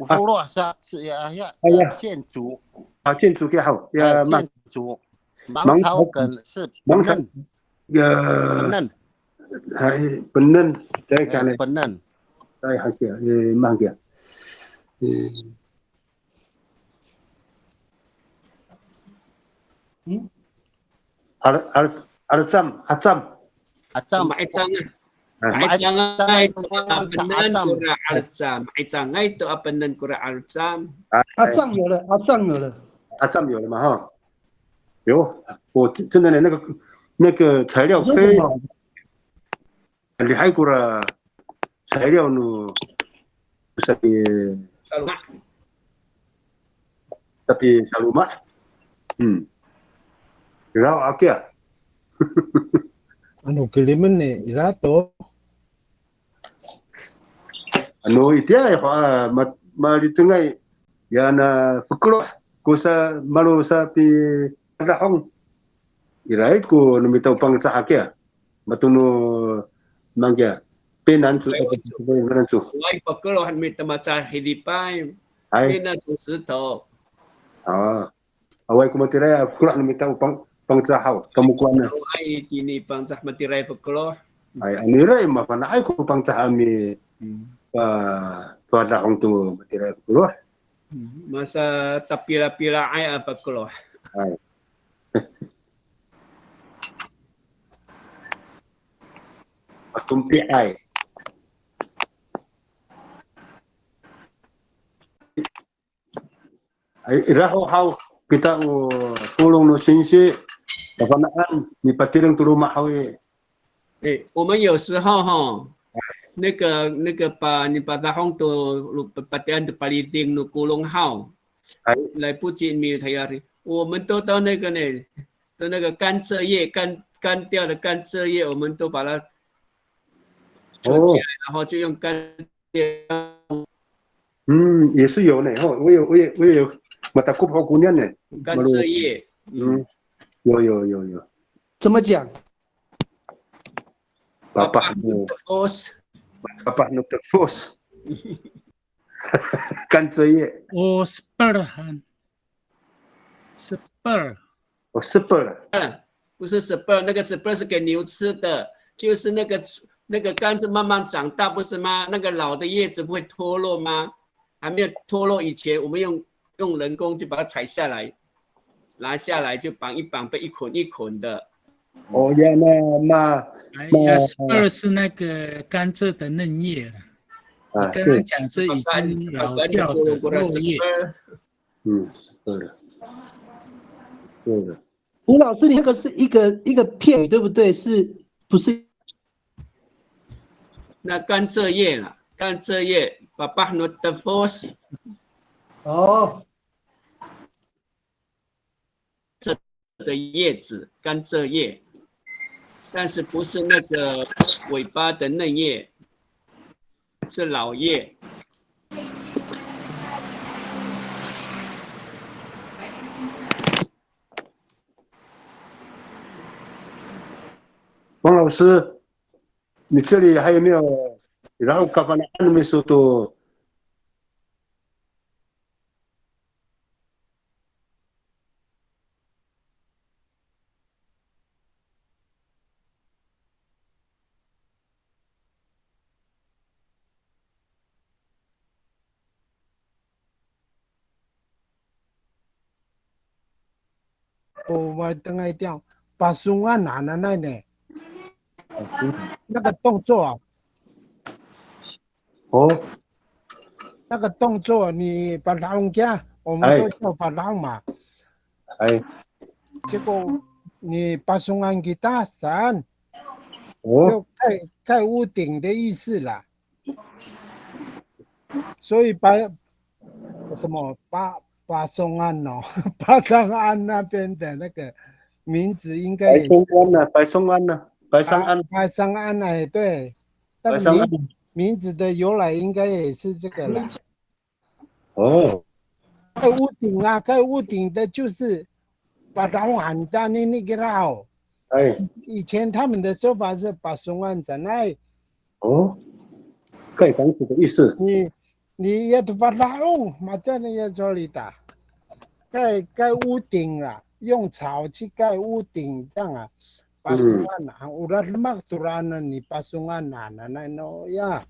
Pulau ya建筑建筑也好建筑芒草梗是benen saya kan benen saya hakia mangga Acam Maicangay itu apenan kura alcam. Maicangay itu apenan kura alcam. 阿藏有了阿藏有了嘛哈？有，我真的那个材料非常厉害过了，材料呢，tapi Saluma. Irau akia. Anu kiliman ni irato. Anu itia mali tengah ya na fukro kusa malu sa pi rahong. Irait ko numitaw pang sa akia. Matuno mangya. Penan su penan su. Wai fukro han mita maca hidipai. Penan su 石头。awai ko matiray fukro numitaw pang sahaw kamukuan na. Ai kini pang sah matiray fukro. Ay aniray mapanay ko pang sahami pa rahong tu matiray fukro. Masa tapila-pila ay apa fukro. Ay. Patumpi ay. Ay iraho how kita tulong no sinsi kapanaan ni patirang tuluma hawi. 我们有时候哈，那个把你把它放到把这样的把你钉入咕窿号，来不及没有太阳的，我们都到那个呢，都那个甘蔗叶干掉的甘蔗叶，我们都把它抽起来，然后就用甘蔗。也是有呢，我有mata ko po kunyan eh. 甘蔗叶。有。怎么讲？ Papa no terfos. 甘蔗叶。我 spur spur。哦 spur。不是 spur， 那个 spur 是给牛吃的，就是那个甘蔗慢慢长大，不是吗？那个老的叶子不会脱落吗？还没有脱落以前，我们用人工就把它采下来，拿下来就绑一绑，被一捆一捆的。哦呀，那 spur 是那个甘蔗的嫩叶了。你刚刚讲是已经老掉的落叶。spur。对的。吴老师，你那个是一个片语对不对？是不是？那甘蔗叶了，甘蔗叶。 Papa not the force。 哦，这的叶子，甘蔗叶，但是不是那个尾巴的嫩叶，是老叶。王老师，你这里还有没有？ 然后kapan may suto我等一掉，把松安拿了那呢？那个动作啊。 哦，那个动作你把浪家，我们都叫把浪嘛。哎。结果你把松安给打散，就盖屋顶的意思啦。所以把松安哦，把上岸那边的那个名字应该也。白松安呢？白上岸哎，对。白上岸。 名字的由来应该也是这个了。哦，盖屋顶啊，盖屋顶的就是把它喊在那个绕。哎，以前他们的说法是把松安在那。哦，盖房子的意思。你要把它嘛在那个这里打，盖屋顶啊，用草去盖屋顶这样啊。 Pasungan, ang urat mak turanan ni pasungan na no ya.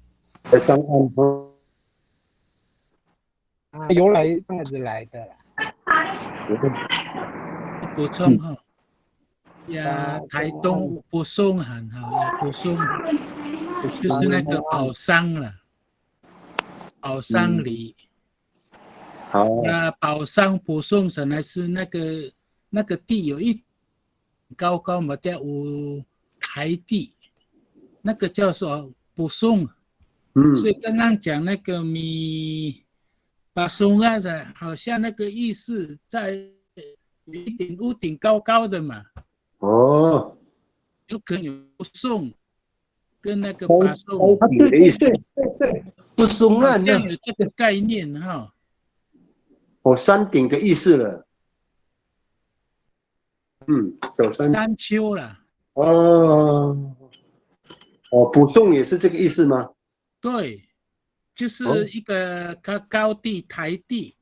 Pasungan 由来这样子来的。补充哈，呀，台东不送很好呀，不送就是那个宝山了，宝山里。好。那宝山不送本来是那个地有一。 高嘛，有台地，那个叫做不送，所以刚刚讲那个米把松啊的，好像那个意思在有一点屋顶高高的嘛。哦，有可能有送跟那个把送对，不松岸呢，有这个概念哈。哦，山顶的意思了。小山丘啦。哦，补送也是这个意思吗？对，就是一个高地台地。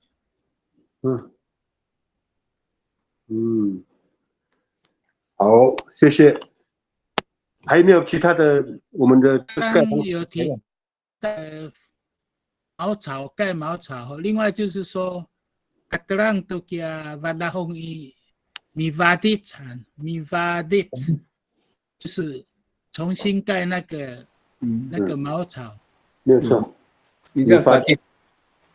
好，谢谢。还有没有其他的？我们的刚有提茅草盖茅草，另外就是说，格格朗都叫瓦达红伊米瓦地产米瓦地，就是重新盖那个茅草。没有错，你叫法地。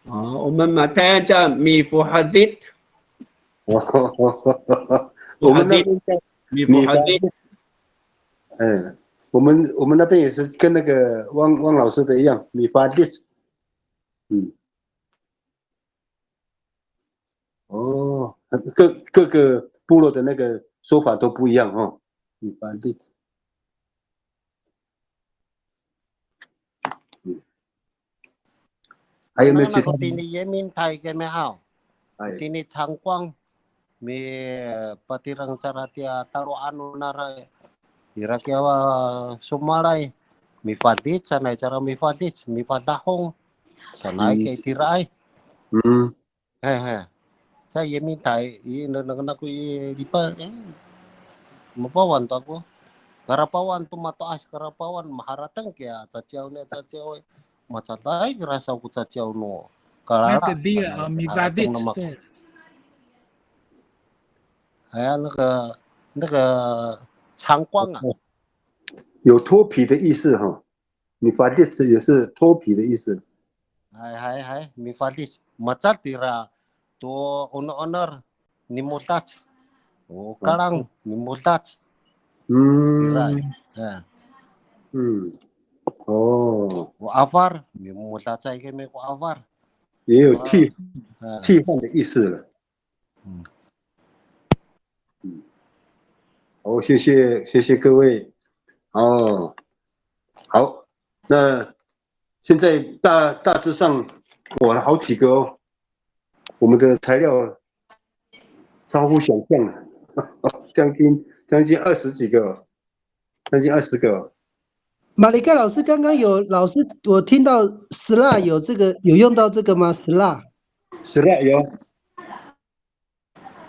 我们马太叫米夫哈迪。我们那边叫米夫哈迪。我们那边也是跟那个汪老师的一样，米法迪。各个部落的那个说法都不一样哦，米法迪。还有没有其他的？那个也明台给没好，ini cangkwang mi patirang cara tia taruh anu narai ira kiawa sumalai mi fadit sanai cara mi fadit mi fadahong sanai kay tirai saya ye mintai I nang ku di pa mapawan to ako karapawan tumataas karapawan maharatang kaya tachiaw ne tachiaw macatay rasa ko tachiaw no那个地米瓦地对。那个长光啊，有脱皮的意思哈。米法蒂斯也是脱皮的意思。还米法蒂斯macam tira to honor nimutat kalang nimutat afar nimutat saya keme ko afar 也有替换的意思了。好，谢谢各位。好，那现在大致上我了好几个哦，我们的材料超乎想象了，将近20几个，将近20个。马里盖老师刚刚有老师，我听到 SLA 有这个有用到这个吗 ？SLA 有。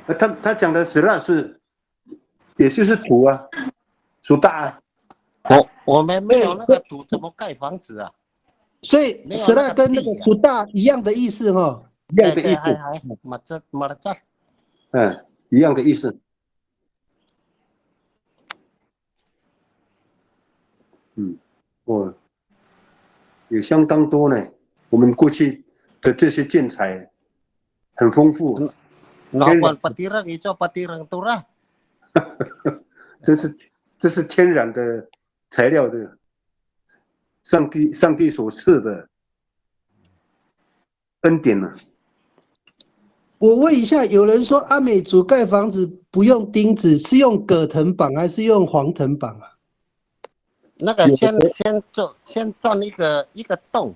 他讲的 SLA 是，也就是土啊，土大啊。我们没有那个土，怎么盖房子啊？所以 SLA 跟那个土大一样的意思哈。一样的意思。一样的意思。也相当多呢。我们过去的这些建材很丰富。Lawan patirang itu patirang turah。这是天然的材料的，上帝所赐的恩典呢。我问一下，有人说阿美族盖房子不用钉子，是用葛藤绑还是用黄藤绑啊？那个先钻一个洞，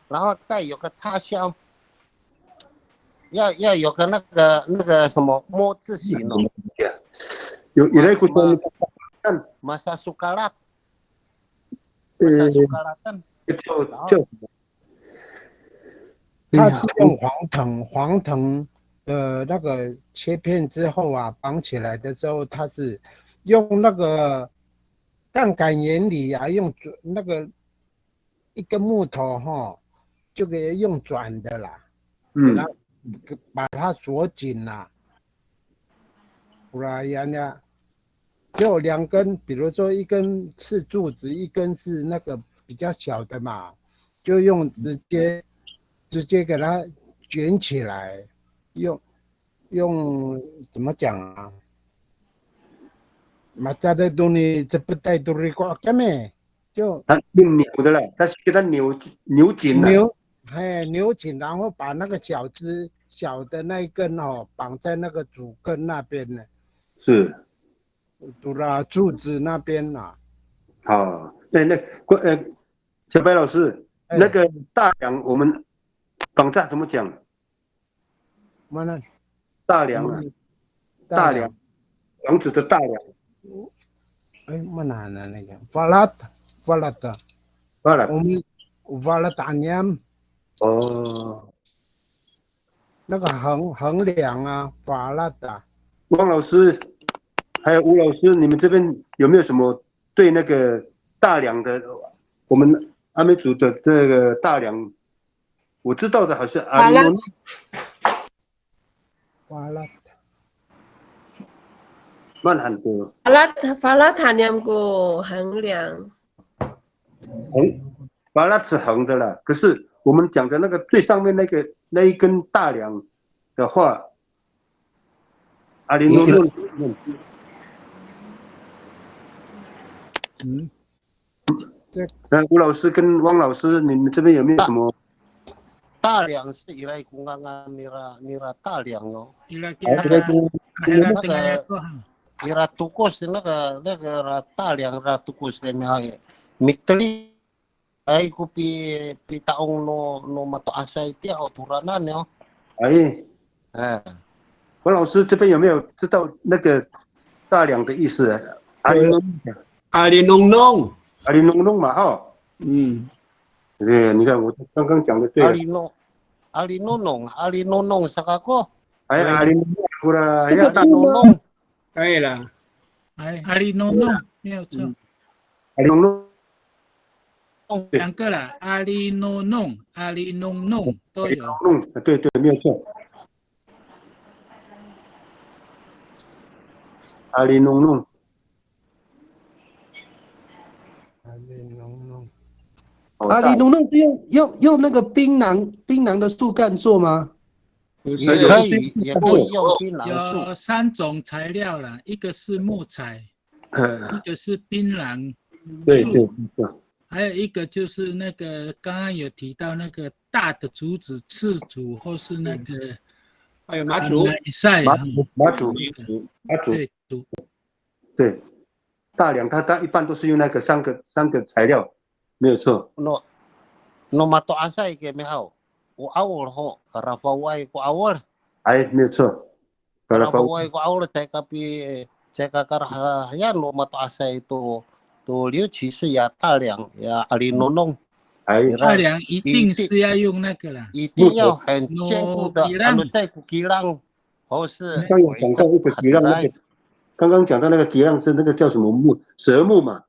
然后再有个插销，要有个那个什么摸字形哦。有来过masa sukalat， 叫它是用黄藤的那个切片之后啊，绑起来的时候，它是用那个杠杆原理啊，用那个一根木头哈，就给用转的啦，把它锁紧啦，不然呀，就2根，比如说一根是柱子，一根是那个比较小的嘛，就用直接给它卷起来，用怎么讲啊？马扎的东西这不带都是挂干咩？就它用扭的了，它是给它扭紧了。扭紧，然后把那个小枝小的那一根哦绑在那个主根那边呢。是。堵了柱子那边呐。好，小白老师，那个大梁我们绑架怎么讲？什么呢？大梁啊，大梁，房子的大梁。mana那个falat，我们falat anyam。哦，那个横梁啊，falat啊。汪老师，还有吴老师，你们这边有没有什么对那个大梁的，我们阿美族的这个大梁，我知道的好像阿里诺。falat。慢很多。falat hanyam ko横梁。法拉是横的了，可是我们讲的那个最上面那一根大梁的话，阿里诺诺。吴老师跟汪老师，你们这边有没有什么？大梁是伊来公安啊，你啦大梁哦。那个伊拉杜国是那个大梁啦，杜国是那样，mitli，哎，我比tahun no mato asai dia oturanan yo。汪老师这边有没有知道那个大梁的意思啊？阿里弄弄嘛，哈。对，你看我刚刚讲的对。阿里弄弄啥个？阿里弄弄，这个弄弄。可以了，阿里弄弄没有错，阿里弄弄，两个啦，阿里弄弄都有。对，没有错。阿里弄弄，阿里弄弄是用那个槟榔的树干做吗？也可以用槟榔树。有3种材料啦，一个是木材，一个是槟榔树，还有一个就是那个刚刚有提到那个大的竹子，刺竹或是那个还有麻竹，对，大梁它一般都是用那个三个材料，没有错。No mato asai ke mehau. Ko awal ho karafawai ko awal. 没有错。karafawai ko awal ceka karahaya no mato asai to 尤其是呀大梁呀阿里弄弄。大梁一定是要用那个啦，一定要很坚固的，在基浪或是刚有讲到一个基浪，刚刚讲到那个基浪是那个叫什么木？蛇木嘛。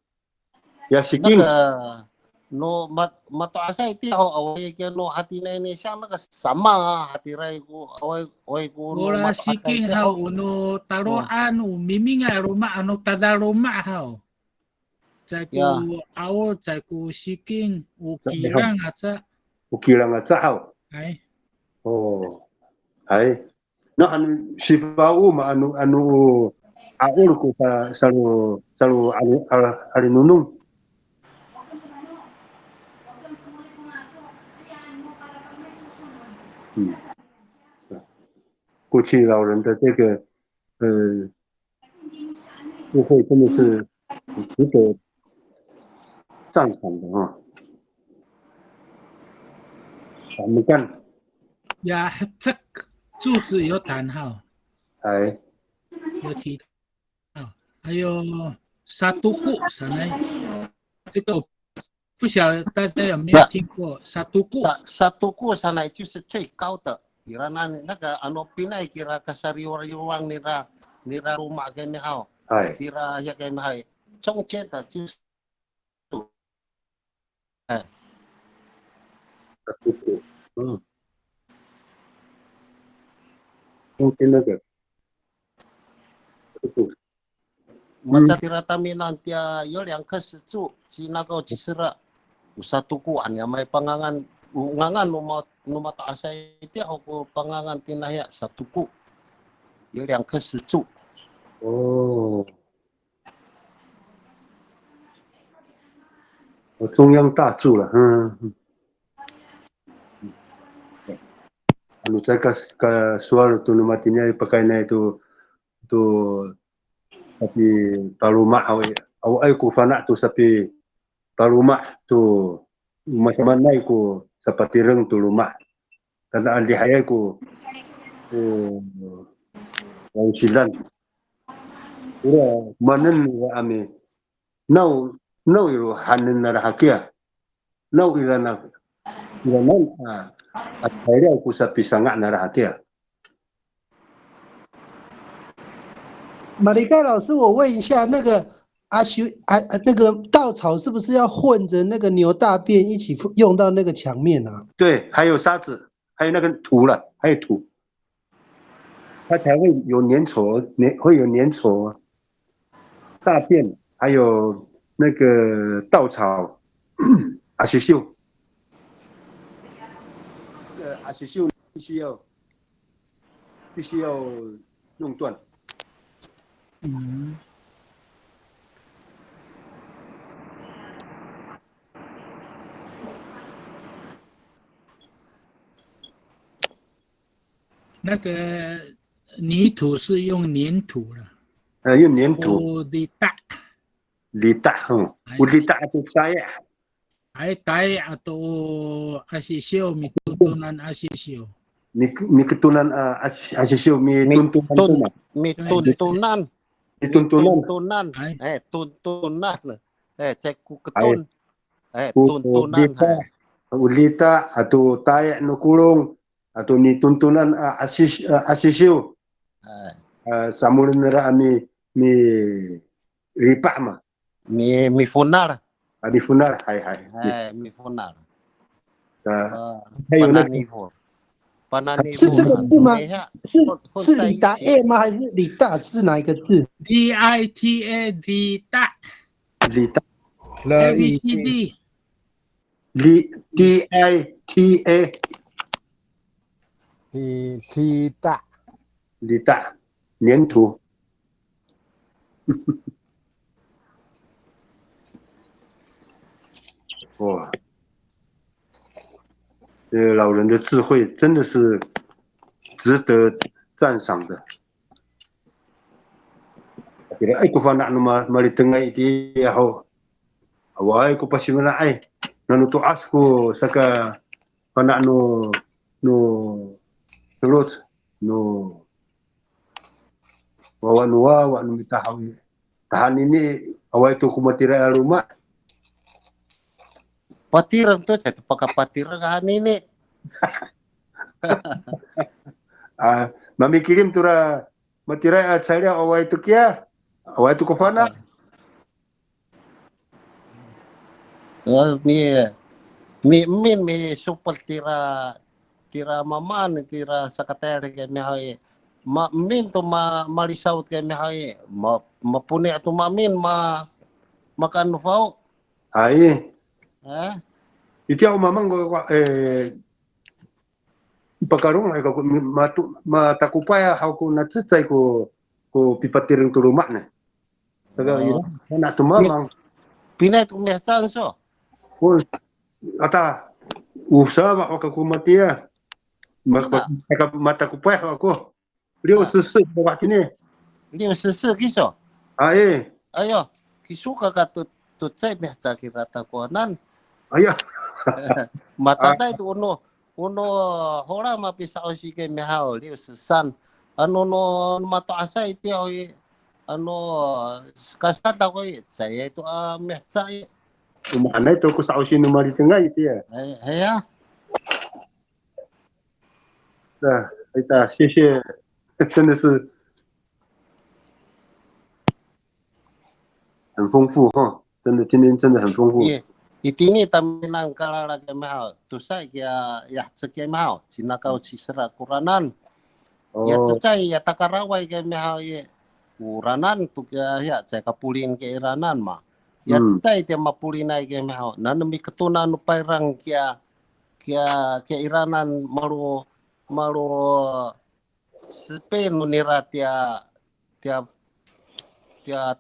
呀，是那个no mato asai ti ho awai ke no hati ne像那个什么啊hati rai ko awai ko no mato asai ti ho no taruan miming aroma ano tadaroma ho在古awal在古siking ukilang aja ukilang aja ho no anu sifau ma anu awal ko selalu ali nunung。过去老人的这个智慧真的是值得赞赏的啊！我们干呀，这柱子有弹号，有提到，还有沙都固上来，这个不晓得大家有没有听过沙都固？沙都固上来就是最高的。kira那个ano Pinay kira kasariwariwang nira rumah kami hao kira ya kami hai 中间的就是中间那个macam tiratami nanti有2棵石柱其那个就是了satu kuan ya may pangangan ungangan no asay dia ako pangangan tinaya sa tuku. Yung 2棵石柱。中央大柱了，anu saya ka suara tu nama tinia pakai na itu tapi paluma awai ku fana tu sapi paluma tu macam mana ku seperti reng tu rumah tanda andi hayai ku yang silan ura manen ame nau iru hanen narahakia nau irana akhirnya aku sapi sangat narahakia。马里盖老师，我问一下，那个那个稻草是不是要混着那个牛大便一起用到那个墙面啊？对，还有沙子，还有那个土了，还有土，它才会有粘稠，会有粘稠。大便还有那个稻草，阿西秀，阿西秀必须要弄断。那个泥土是用粘土了，用粘土。litak，atau tayak。tayak atau asisio mi tuntunan asisio。mi ketunan asisio mi tuntunan. tuntunan. Cek ku ketun. Tuntunan. Ulita atau tayak no kulung atau ni tuntunan asisio. Samulin nera mi ripak ma. Mi funar. Mi funar, hai. Mi funar. Pananivo 是吗？是李达 A 吗？还是李大是哪一个字 ？DITA DITA。DITA。ABCD。DITA。DITA。DITA，粘土。哇，老人的智慧真的是值得赞赏的。Kira ay ko fana no malitengay iti ako. Away ko pasimula ay nanutuas ko saka fana no tulot no wawa no mitahawi. Tahan ini away to kumatira rumah. Patiran tuh saya pakai patiran kan ini. Mami kirim tura matira at saya away tu kia, away tu kofana. Mi super tira maman tira sekretari ke mihai. Min tu malisaut ke mihai. Mapuni tu mamin makan fau. Ai. Iti ako mamang pagkarong ay ko matakupay ako natsutsay ko pipatiring to rumah na. Taga ina na tumamang. Pinay tumiyasan so. Ata usaba ako kumatiya. Matakupay ako. Liu susu waktu ni. Liu susu kiso. Ai. Ayo, kisuka ka tutsay mihta kira takuanan. Ayo. Matanda itu uno hora mapisa osi ke mihao liu susan. Ano no mato asa iti oi ano kasata ko saya itu mihta. Umana itu ko sa osi no mali tengah itu ya. Haya. 哎呀，谢谢，真的是很丰富哈，真的今天真的很丰富。Itini taminang kalala ke mahal, tusay kaya cek mahal, sinakaw sisra kuranan. Ya cecay ya takaraway ke mahal ye kuranan tu kaya cek kapulin ke iranan ma. Ya cecay te mapulinay ke mahal, nanami ketunan pairang kaya iranan malu Spain nira tia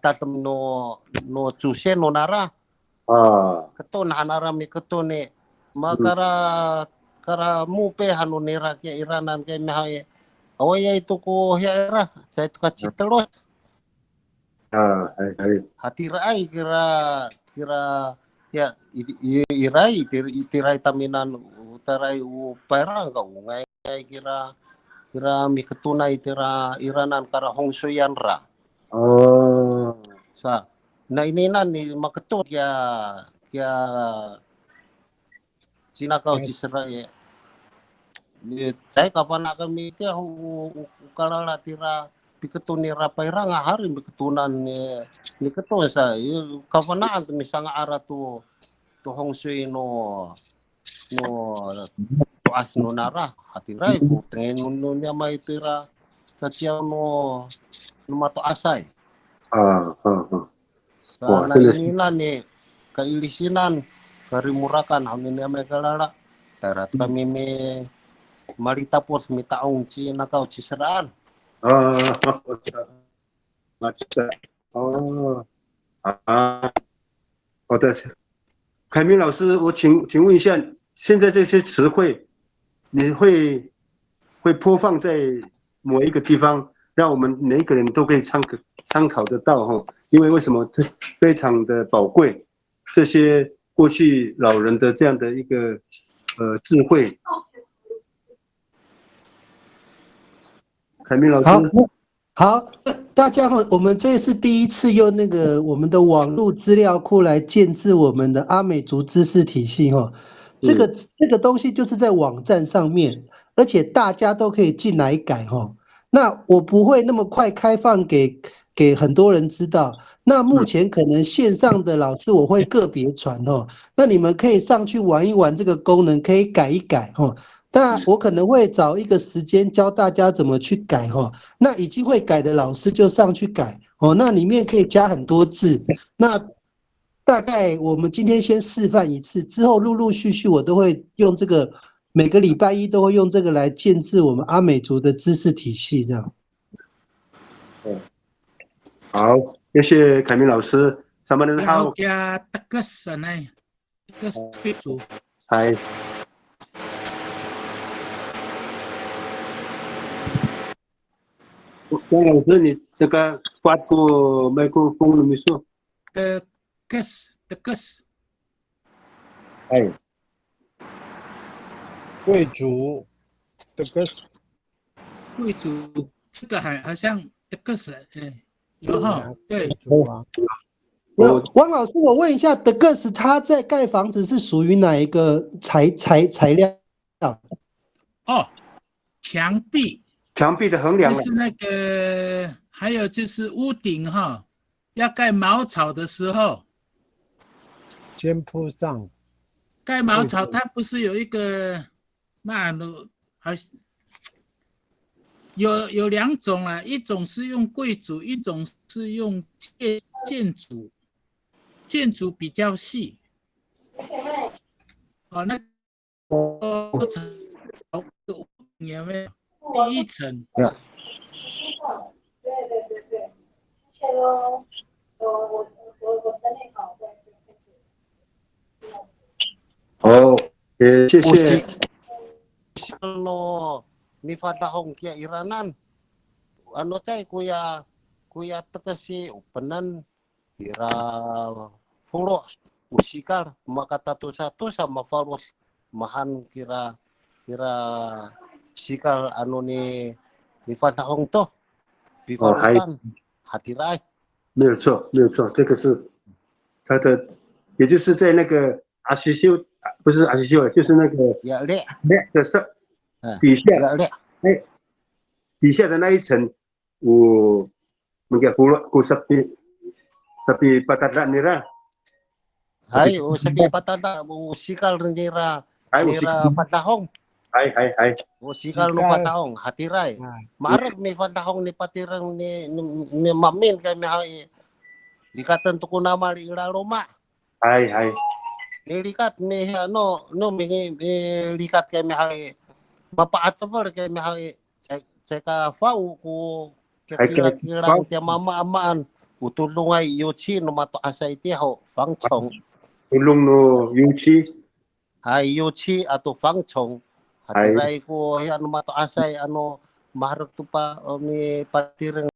tatem no cusen no nara. Keton hanarami keton ni makara kara mupe hanu nira ke iranan ke mihai awaya itu ko hiara saya itu kacit terus hati rai kira ya irai tirai taminan utarai uperang ka ungai kira mi ketunai tira iranan kara hongsoyan ra sa na ininan ni maketun kya Cina kau Cisrael saya kapan kami dia ukalala tira piketun ni rapaira ngahari piketunan ni ketun sa kapan misanga ara tu hongsui no to asno nara hatirai ku tenun nya mai tira sacia no mato asai sana ini ni kailisinan karimurakan amin ya mekalala tarat kami me marita pos mitaong ci nakaw cisraan 好的，凯明老师，我请问一下，现在这些词汇你会播放在某一个地方，让我们每一个人都可以参考得到哈？因为为什么非常的宝贵，这些过去老人的这样的一个智慧。凯明老师，好，大家好，我们这是第一次用那个我们的网络资料库来建制我们的阿美族知识体系哈。这个东西就是在网站上面，而且大家都可以进来改哈。那我不会那么快开放给很多人知道。那目前可能线上的老师我会个别传哈，那你们可以上去玩一玩这个功能，可以改一改哈。那我可能会找一个时间教大家怎么去改哈。那已经会改的老师就上去改哦。那里面可以加很多字。那大概我们今天先示范一次，之后陆陆续续我都会用这个，每个礼拜一都会用这个来建制我们阿美族的知识体系，这样。好，谢谢凯明老师。什么人好？加这个是呢，这个是贵族。嗨。江老师，你这个发过麦克风了没说？的 gas。哎，贵族的 gas。贵族这个好像这个是有哈，对。汪老师，我问一下，德克斯他在盖房子是属于哪一个材料？哦，墙壁的横梁，就是那个，还有就是屋顶哈，要盖茅草的时候，先铺上。盖茅草，它不是有一个好有两种啦，一种是用贵族，一种是用建筑比较细。哦，那层有没有？第一层。对。谢谢喽，我整理好再。好，谢谢。Ano ni Fatahong kia iranan ano cai kuya tekesi upenan kira fulo usikar makata satu sama farus mahan kira sikal anu ni Fatahong to bifarusan hati rai 没有错，这个是他的，也就是在那个阿西修，不是阿西修，就是那个列的上底下，底下的那一层，我mungkin aku sapi patata nira. Hai, sapi patata usikal nira Fatahong. Hai. Usikal no Fatahong, hatirai. Marag may Fatahong ni patirang ni mamin kami hai. Likatan to ko na mali Roma. Hai. Likat ni no likat kami hai. Bapak atavar kami hai. Ceka fau ko kira-kira tiya mama amaan. Utulungay yochi no mato asay tiya ho fangchong. tulong no Yuchi. Ay Yuchi atau Fangchong. Hatiray ko ano mato asay ano maharap to pa ni patireng